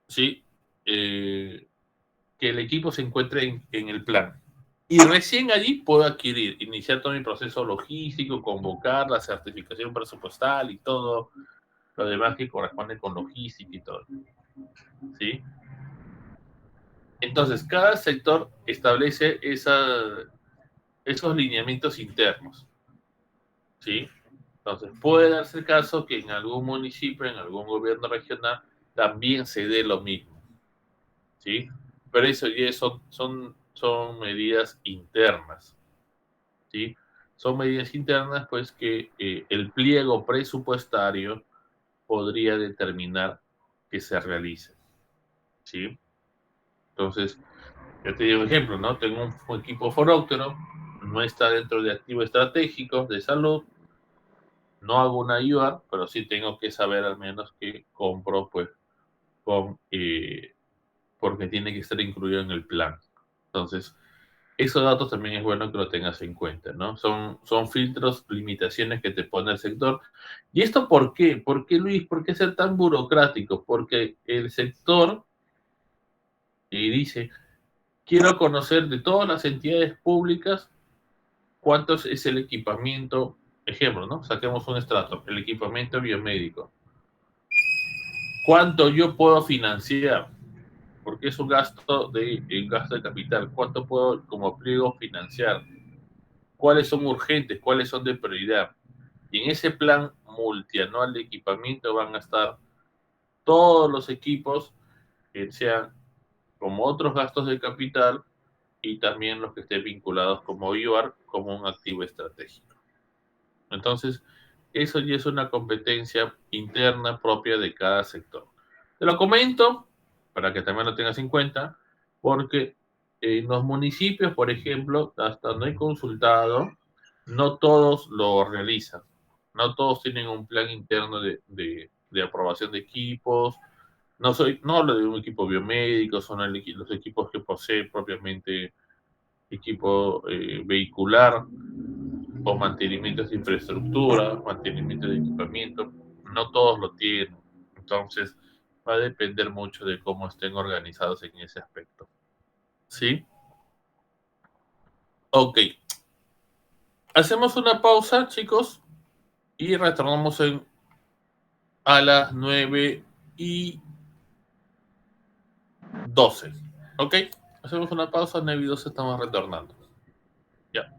¿sí? Que el equipo se encuentre en el plan. Y recién allí puedo adquirir, iniciar todo mi proceso logístico, convocar la certificación presupuestal y todo lo demás que corresponde con logística y todo. ¿Sí? Entonces, cada sector establece esos lineamientos internos. ¿Sí? Entonces, puede darse el caso que en algún municipio, en algún gobierno regional, también se dé lo mismo. ¿Sí? Pero eso ya son medidas internas. ¿Sí? Son medidas internas, pues, que el pliego presupuestario podría determinar que se realice. ¿Sí? Entonces, yo te digo un ejemplo, ¿no? Tengo un equipo foróctero, no está dentro de activos estratégicos de salud, no hago una IUR, pero sí tengo que saber al menos que compro, pues, con, porque tiene que estar incluido en el plan. Entonces, esos datos también es bueno que lo tengas en cuenta, ¿no? Son filtros, limitaciones que te pone el sector. ¿Y esto por qué? ¿Por qué, Luis? ¿Por qué ser tan burocrático? Porque el sector dice, quiero conocer de todas las entidades públicas cuánto es el equipamiento, ejemplo, ¿no? Saquemos un estrato, el equipamiento biomédico. ¿Cuánto yo puedo financiar? Porque es un gasto de capital. ¿Cuánto puedo como pliego financiar? ¿Cuáles son urgentes? ¿Cuáles son de prioridad? Y en ese plan multianual de equipamiento van a estar todos los equipos que sean como otros gastos de capital y también los que estén vinculados como IOR, como un activo estratégico. Entonces, eso ya es una competencia interna propia de cada sector. Te lo comento para que también lo tengas en cuenta, porque en los municipios, por ejemplo, hasta no he consultado, no todos lo realizan. No todos tienen un plan interno de aprobación de equipos. No hablo de un equipo biomédico, son los equipos que posee propiamente equipo vehicular o mantenimientos de infraestructura, mantenimiento de equipamiento, no todos lo tienen. Entonces, va a depender mucho de cómo estén organizados en ese aspecto. ¿Sí? Ok. Hacemos una pausa, chicos, y retornamos a las 9:12. ¿Ok? Hacemos una pausa, 9:12 estamos retornando. Ya.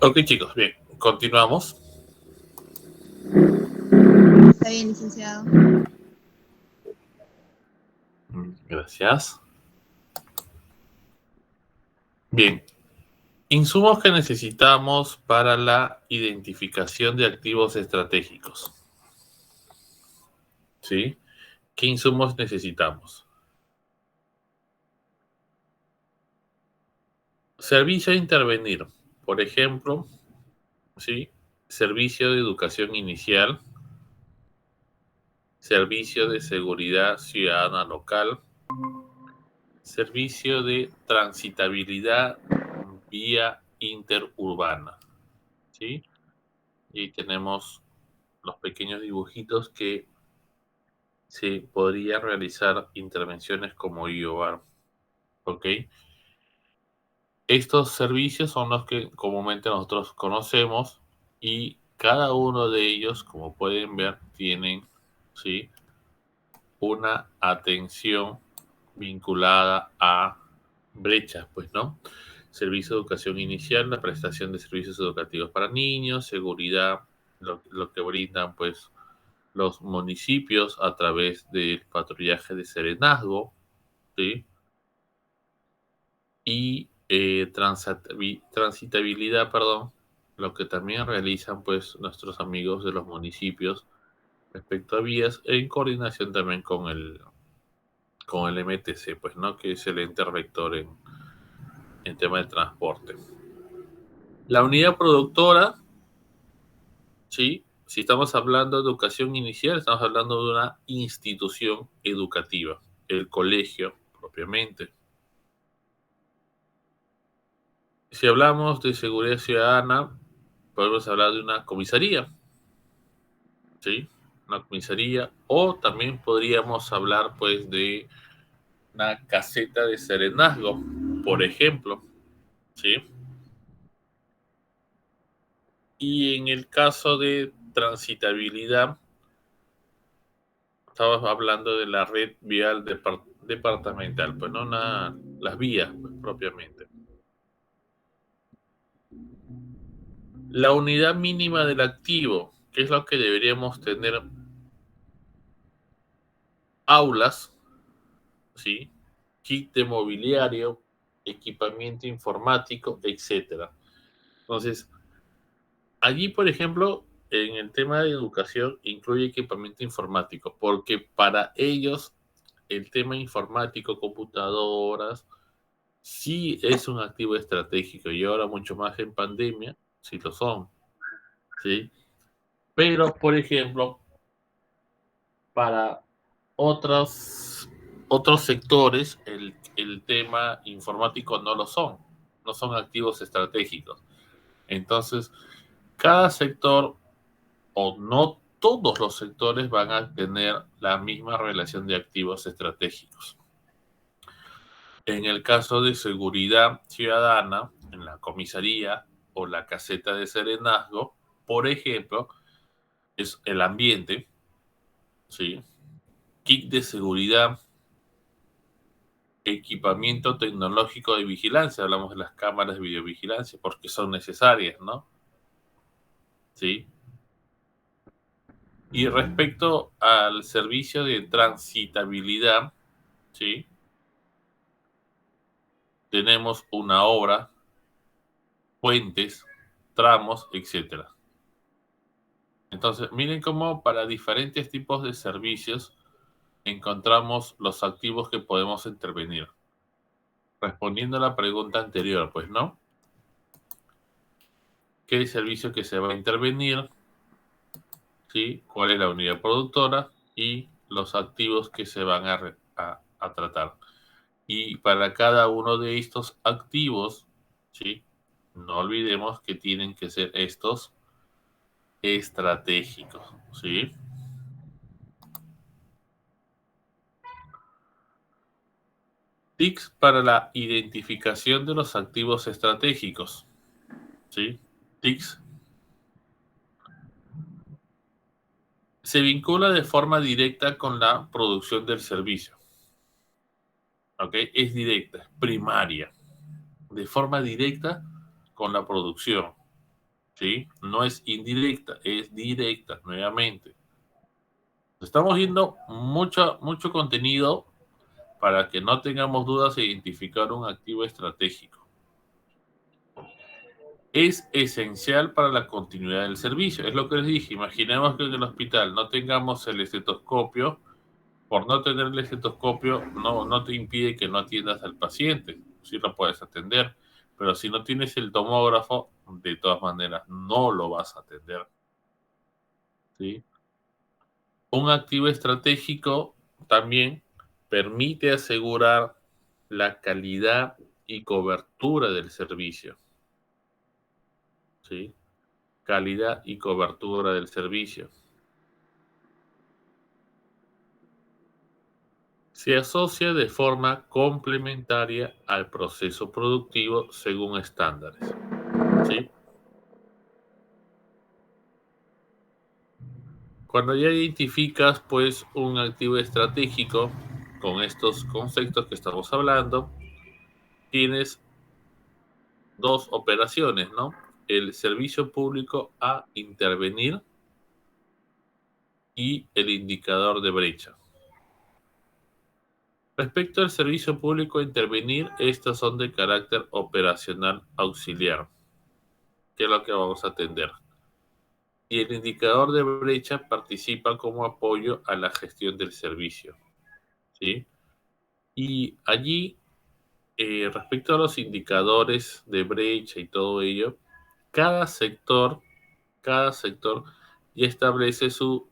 Ok, chicos, bien, continuamos. Está bien, licenciado. Gracias. Bien, insumos que necesitamos para la identificación de activos estratégicos. ¿Sí? ¿Qué insumos necesitamos? Servicio a intervenir. Por ejemplo, ¿sí? Servicio de educación inicial, servicio de seguridad ciudadana local, servicio de transitabilidad vía interurbana. ¿Sí? Y tenemos los pequeños dibujitos que se podría realizar intervenciones como IOBAR. ¿Ok? Estos servicios son los que comúnmente nosotros conocemos y cada uno de ellos, como pueden ver, tienen, ¿sí?, una atención vinculada a brechas, pues, ¿no? Servicio de educación inicial, la prestación de servicios educativos para niños, seguridad, lo que brindan, pues, los municipios a través del patrullaje de serenazgo, ¿sí? Y transitabilidad, perdón, lo que también realizan, pues, nuestros amigos de los municipios respecto a vías en coordinación también con el MTC, pues, ¿no? Que es el ente rector en tema de transporte. La unidad productora, ¿sí? Si estamos hablando de educación inicial, estamos hablando de una institución educativa, el colegio propiamente. Si hablamos de seguridad ciudadana, podemos hablar de una comisaría, ¿sí? Una comisaría, o también podríamos hablar, pues, de una caseta de serenazgo, por ejemplo, ¿sí? Y en el caso de transitabilidad, estamos hablando de la red vial departamental, pues no las vías, pues, propiamente. La unidad mínima del activo, que es lo que deberíamos tener: aulas, ¿sí? Kit de mobiliario, equipamiento informático, etcétera. Entonces, allí, por ejemplo, en el tema de educación incluye equipamiento informático, porque para ellos el tema informático, computadoras, sí es un activo estratégico, y ahora mucho más en pandemia, sí lo son, ¿sí? Pero, por ejemplo, para otros sectores, el tema informático no lo son, no son activos estratégicos. Entonces, cada sector, o no todos los sectores, van a tener la misma relación de activos estratégicos. En el caso de seguridad ciudadana, en la comisaría o la caseta de serenazgo, por ejemplo, es el ambiente, ¿sí? Kit de seguridad, equipamiento tecnológico de vigilancia, hablamos de las cámaras de videovigilancia, porque son necesarias, ¿no? ¿Sí? Y respecto al servicio de transitabilidad, ¿sí?, tenemos una obra, puentes, tramos, etcétera. Entonces, miren cómo para diferentes tipos de servicios encontramos los activos que podemos intervenir. Respondiendo a la pregunta anterior, pues, ¿no? ¿Qué servicio que se va a intervenir? ¿Sí? ¿Cuál es la unidad productora? Y los activos que se van a tratar. Y para cada uno de estos activos, ¿sí?, no olvidemos que tienen que ser estos estratégicos, ¿sí? TICs para la identificación de los activos estratégicos, ¿sí? TICs se vincula de forma directa con la producción del servicio, ¿ok? Es directa, es primaria, de forma directa con la producción, ¿sí? No es indirecta, es directa, nuevamente. Estamos viendo mucho contenido para que no tengamos dudas de identificar un activo estratégico. Es esencial para la continuidad del servicio. Es lo que les dije. Imaginemos que en el hospital no tengamos el estetoscopio. Por no tener el estetoscopio, no te impide que no atiendas al paciente. Sí lo puedes atender. Pero si no tienes el tomógrafo, de todas maneras, no lo vas a atender. ¿Sí? Un activo estratégico también permite asegurar la calidad y cobertura del servicio. ¿Sí? Calidad y cobertura del servicio. Se asocia de forma complementaria al proceso productivo según estándares. ¿Sí? Cuando ya identificas pues un activo estratégico con estos conceptos que estamos hablando, tienes dos operaciones, ¿no? El servicio público a intervenir y el indicador de brecha. Respecto al servicio público a intervenir, estos son de carácter operacional auxiliar, que es lo que vamos a atender. Y el indicador de brecha participa como apoyo a la gestión del servicio, ¿sí? Y allí, respecto a los indicadores de brecha y todo ello, cada sector ya establece sus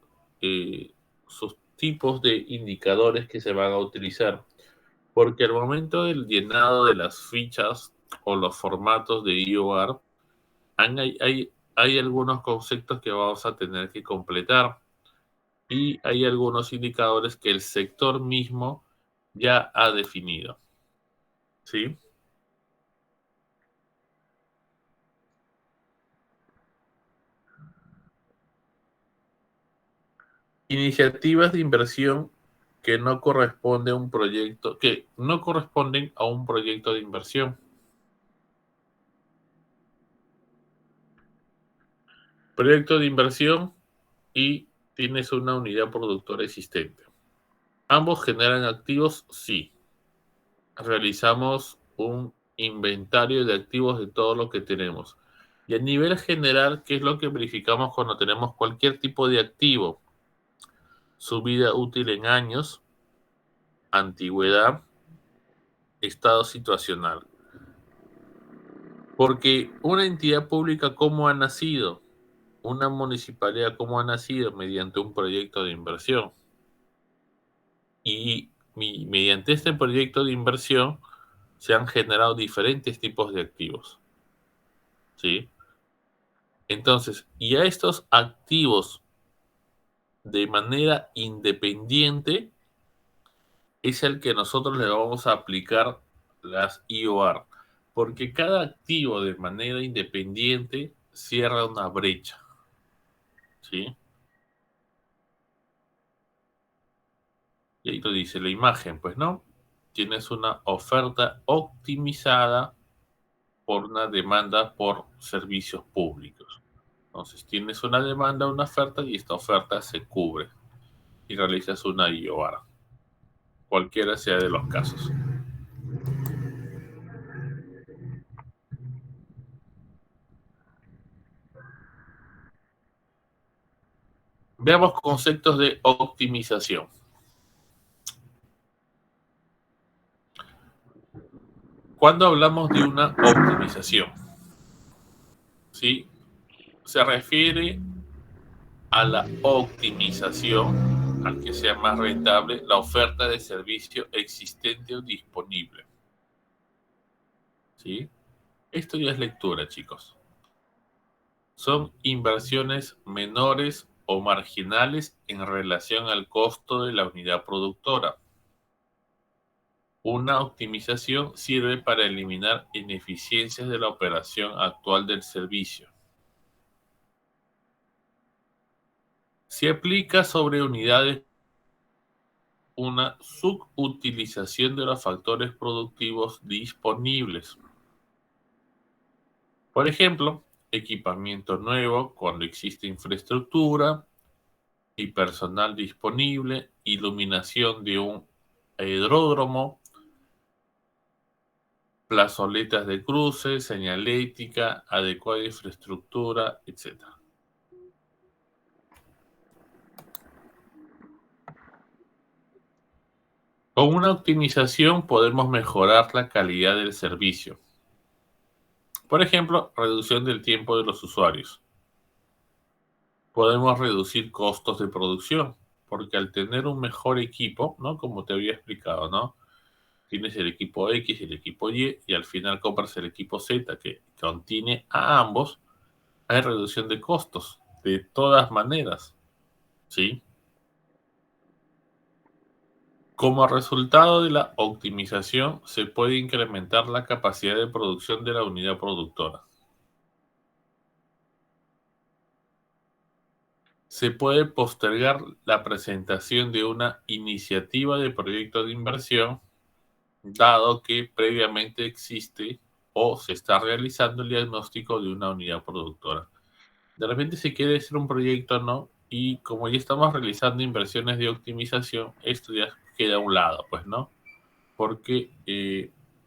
tipos de indicadores que se van a utilizar. Porque al momento del llenado de las fichas o los formatos de IOR, hay algunos conceptos que vamos a tener que completar y hay algunos indicadores que el sector mismo ya ha definido. ¿Sí? Iniciativas de inversión que no corresponden a un proyecto de inversión. Proyecto de inversión y tienes una unidad productora existente. ¿Ambos generan activos? Sí. Realizamos un inventario de activos de todo lo que tenemos. Y a nivel general, ¿qué es lo que verificamos cuando tenemos cualquier tipo de activo? Su vida útil en años, antigüedad, estado situacional. Porque una entidad pública, ¿cómo ha nacido? Una municipalidad, ¿cómo ha nacido? Mediante un proyecto de inversión. Y mediante este proyecto de inversión se han generado diferentes tipos de activos. ¿Sí? Entonces, y a estos activos de manera independiente es el que nosotros le vamos a aplicar las IOR, porque cada activo de manera independiente cierra una brecha, ¿sí? Y ahí lo dice la imagen, pues, ¿no? Tienes una oferta optimizada por una demanda por servicios públicos. Entonces, tienes una demanda, una oferta, y esta oferta se cubre y realizas una IOR, cualquiera sea de los casos. Veamos conceptos de optimización. Cuando hablamos de una optimización, ¿sí? Se refiere a la optimización, al que sea más rentable la oferta de servicio existente o disponible. ¿Sí? Esto ya es lectura, chicos. Son inversiones menores o marginales en relación al costo de la unidad productora. Una optimización sirve para eliminar ineficiencias de la operación actual del servicio. Se aplica sobre unidades una subutilización de los factores productivos disponibles. Por ejemplo, equipamiento nuevo cuando existe infraestructura y personal disponible, iluminación de un aeródromo, plazoletas de cruce, señalética, adecuada infraestructura, etc. Con una optimización podemos mejorar la calidad del servicio. Por ejemplo, reducción del tiempo de los usuarios. Podemos reducir costos de producción, porque al tener un mejor equipo, ¿no? Como te había explicado, ¿no? Tienes el equipo X y el equipo Y al final compras el equipo Z que contiene a ambos, hay reducción de costos, de todas maneras, ¿sí? Como resultado de la optimización, se puede incrementar la capacidad de producción de la unidad productora. Se puede postergar la presentación de una iniciativa de proyecto de inversión, dado que previamente existe o se está realizando el diagnóstico de una unidad productora. De repente se quiere hacer un proyecto, ¿no? Y como ya estamos realizando inversiones de optimización, esto ya queda a un lado, pues, ¿no? Porque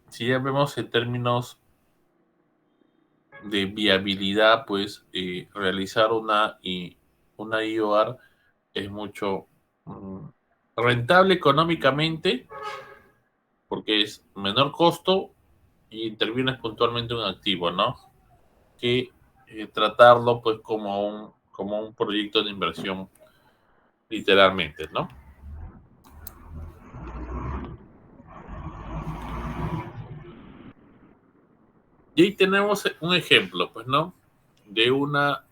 si ya vemos en términos de viabilidad, pues realizar una IOR es mucho rentable económicamente porque es menor costo y intervienes puntualmente un activo, ¿no? Que tratarlo pues como un proyecto de inversión literalmente, ¿no? Y ahí tenemos un ejemplo, pues, ¿no? De una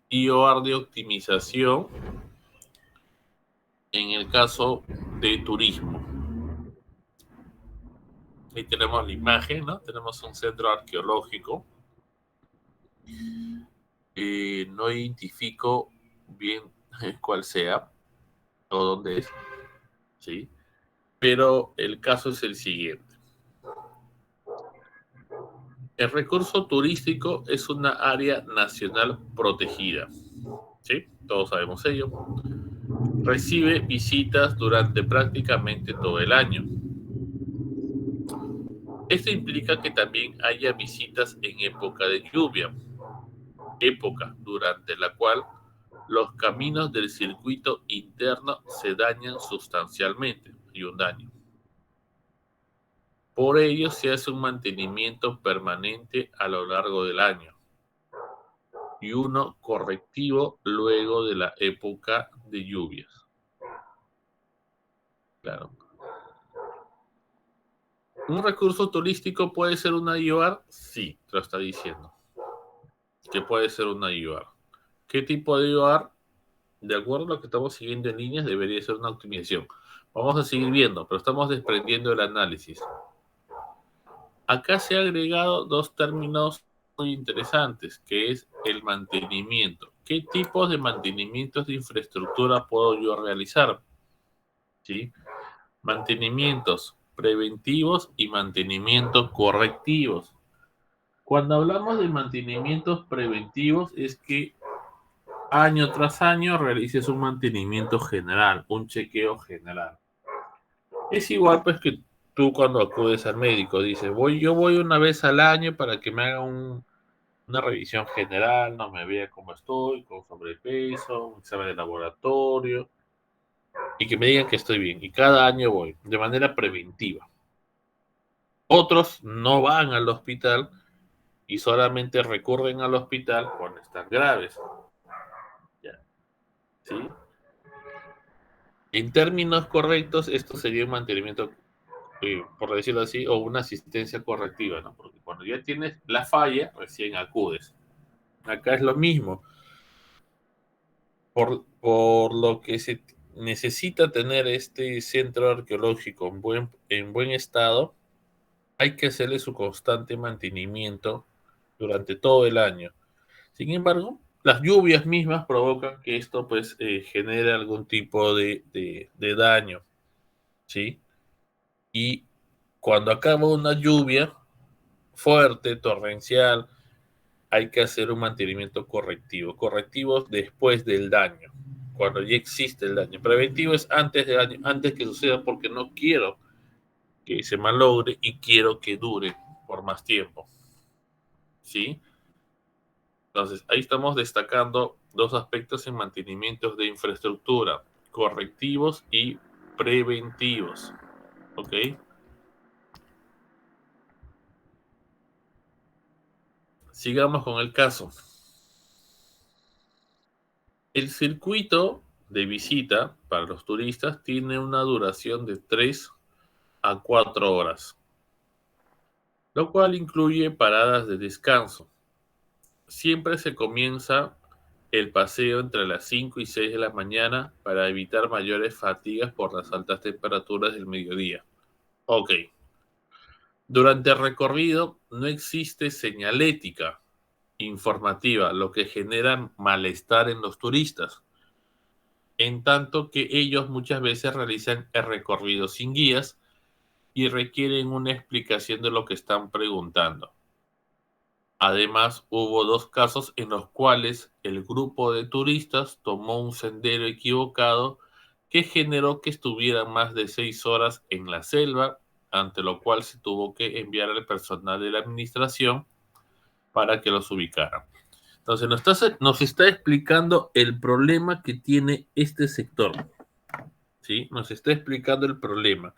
IOR de optimización en el caso de turismo. Ahí tenemos la imagen, ¿no? Tenemos un centro arqueológico. No identifico bien cuál sea o dónde es, ¿sí? Pero el caso es el siguiente. El recurso turístico es una área nacional protegida, ¿sí? Todos sabemos ello. Recibe visitas durante prácticamente todo el año. Esto implica que también haya visitas en época de lluvia, época durante la cual los caminos del circuito interno se dañan sustancialmente y un daño. Por ello se hace un mantenimiento permanente a lo largo del año y uno correctivo luego de la época de lluvias. Claro. ¿Un recurso turístico puede ser una IOR? Sí, te lo está diciendo. Que puede ser una IOR. ¿Qué tipo de IOR? De acuerdo a lo que estamos siguiendo en líneas, debería ser una optimización. Vamos a seguir viendo, pero estamos desprendiendo el análisis. Acá se ha agregado dos términos muy interesantes, que es el mantenimiento. ¿Qué tipos de mantenimientos de infraestructura puedo yo realizar? ¿Sí? Mantenimientos preventivos y mantenimientos correctivos. Cuando hablamos de mantenimientos preventivos es que año tras año realices un mantenimiento general, un chequeo general. Es igual pues que tú cuando acudes al médico dices, yo voy una vez al año para que me haga una revisión general, no me vea cómo estoy, con sobrepeso, un examen de laboratorio y que me digan que estoy bien. Y cada año voy de manera preventiva. Otros no van al hospital y solamente recurren al hospital cuando están graves. ¿Ya? ¿Sí? En términos correctos, esto sería un mantenimiento, por decirlo así, o una asistencia correctiva, ¿no? Porque cuando ya tienes la falla, recién acudes. Acá es lo mismo. Por lo que se necesita tener este centro arqueológico en buen estado, hay que hacerle su constante mantenimiento durante todo el año. Sin embargo, las lluvias mismas provocan que esto pues genere algún tipo de daño, ¿sí? Y cuando acaba una lluvia fuerte, torrencial, hay que hacer un mantenimiento correctivo. Correctivo después del daño, cuando ya existe el daño. Preventivo es antes del daño, antes que suceda, porque no quiero que se malogre y quiero que dure por más tiempo. ¿Sí? Entonces, ahí estamos destacando dos aspectos en mantenimientos de infraestructura: correctivos y preventivos. ¿Ok? Sigamos con el caso. El circuito de visita para los turistas tiene una duración de 3 a 4 horas, lo cual incluye paradas de descanso. Siempre se comienza el paseo entre las 5 y 6 de la mañana para evitar mayores fatigas por las altas temperaturas del mediodía. Ok. Durante el recorrido no existe señalética informativa, lo que genera malestar en los turistas, en tanto que ellos muchas veces realizan el recorrido sin guías y requieren una explicación de lo que están preguntando. Además, hubo 2 casos en los cuales el grupo de turistas tomó un sendero equivocado que generó que estuvieran más de 6 horas en la selva, ante lo cual se tuvo que enviar al personal de la administración para que los ubicaran. Entonces, nos está explicando el problema que tiene este sector. ¿Sí? Nos está explicando el problema.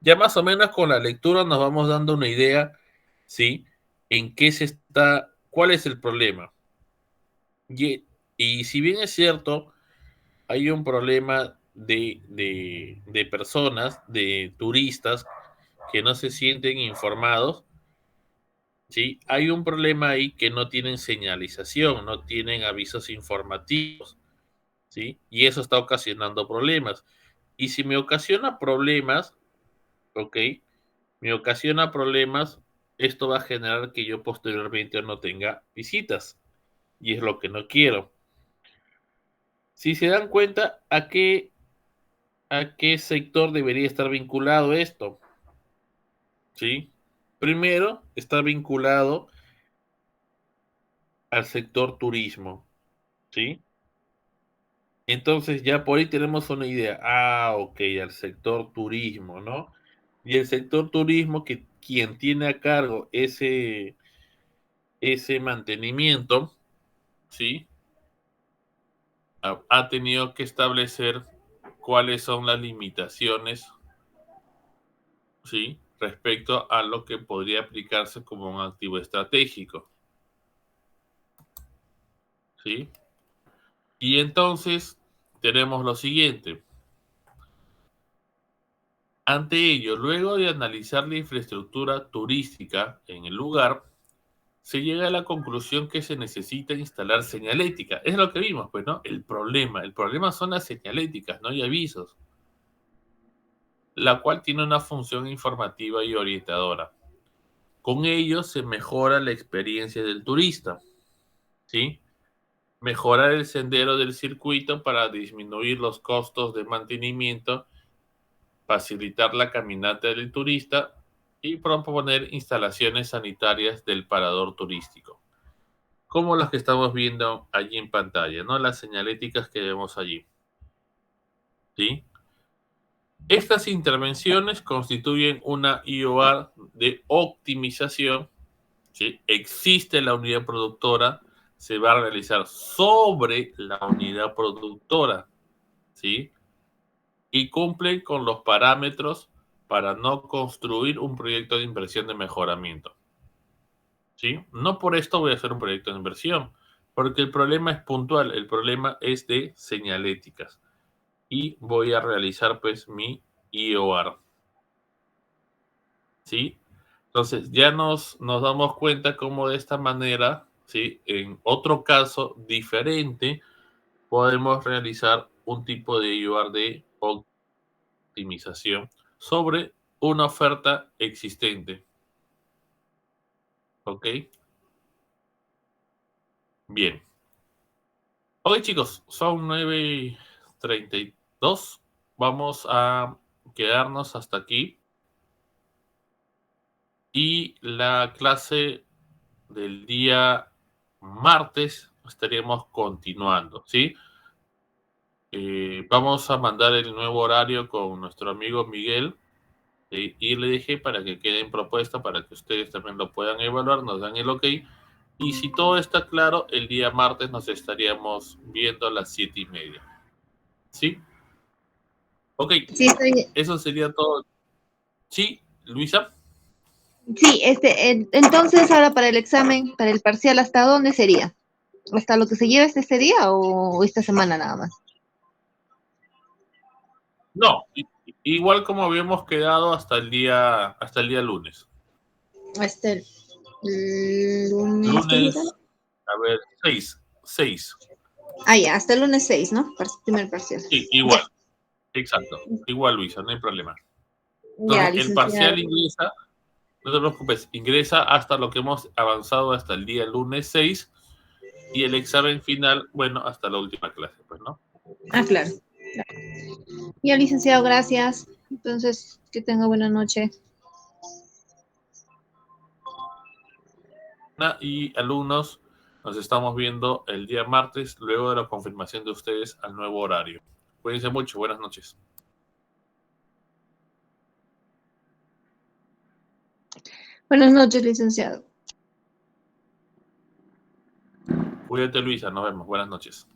Ya más o menos con la lectura nos vamos dando una idea, ¿sí? En qué cuál es el problema. Y si bien es cierto, hay un problema de personas, de turistas, que no se sienten informados, ¿sí? Hay un problema ahí que no tienen señalización, no tienen avisos informativos, ¿sí? Y eso está ocasionando problemas. Y si me ocasiona problemas, ¿ok? Me ocasiona problemas, esto va a generar que yo posteriormente no tenga visitas. Y es lo que no quiero. Si se dan cuenta, a qué sector debería estar vinculado esto? ¿Sí? Primero, está vinculado al sector turismo. ¿Sí? Entonces ya por ahí tenemos una idea. Ah, ok, al sector turismo, ¿no? Y el sector turismo, que quien tiene a cargo ese mantenimiento, ¿sí? Ha tenido que establecer cuáles son las limitaciones, ¿sí? Respecto a lo que podría aplicarse como un activo estratégico, ¿sí? Y entonces tenemos lo siguiente. Ante ello, luego de analizar la infraestructura turística en el lugar, se llega a la conclusión que se necesita instalar señalética. Es lo que vimos, pues, ¿no? El problema son las señaléticas, no hay avisos, la cual tiene una función informativa y orientadora. Con ello se mejora la experiencia del turista, ¿sí? Mejorar el sendero del circuito para disminuir los costos de mantenimiento, facilitar la caminata del turista y proponer instalaciones sanitarias del parador turístico, como las que estamos viendo allí en pantalla, ¿no? Las señaléticas que vemos allí, ¿sí? Estas intervenciones constituyen una IOR de optimización, ¿sí? Existe la unidad productora, se va a realizar sobre la unidad productora, ¿sí? Y cumplen con los parámetros para no construir un proyecto de inversión de mejoramiento, ¿sí? No por esto voy a hacer un proyecto de inversión, porque el problema es puntual, el problema es de señaléticas. Y voy a realizar pues mi IOR, ¿sí? Entonces ya nos damos cuenta cómo de esta manera, ¿sí? En otro caso diferente, podemos realizar un tipo de IOR de optimización sobre una oferta existente. ¿Ok? Bien. Ok, chicos, son 9:32. Vamos a quedarnos hasta aquí. Y la clase del día martes estaríamos continuando, ¿sí? Vamos a mandar el nuevo horario con nuestro amigo Miguel y le dije para que quede en propuesta, para que ustedes también lo puedan evaluar, nos dan el ok. Y si todo está claro, el día martes nos estaríamos viendo a las 7:30. ¿Sí? Ok, Sí, estoy. eso sería todo. Sí, Luisa. Sí, entonces ahora para el examen, para el parcial, ¿hasta dónde sería? ¿Hasta lo que se lleva este día o esta semana nada más? No, igual como habíamos quedado hasta el día lunes. Hasta el lunes, ¿qué día? Lunes, a ver, 6. Ah, ya, hasta el lunes 6, ¿no? Primer parcial. Sí, Ya, igual, exacto. Igual, Luisa, no hay problema. ya, Entonces, el licenciado. parcial ingresa, no te preocupes, ingresa hasta lo que hemos avanzado hasta el día lunes 6 y el examen final, bueno, hasta la última clase, pues, ¿no? Ah, claro. Ya, licenciado, gracias. Entonces, que tenga buena noche. Y alumnos, nos estamos viendo el día martes, luego de la confirmación de ustedes al nuevo horario. Cuídense mucho, buenas noches. Buenas noches, licenciado. Cuídate, Luisa, nos vemos, buenas noches.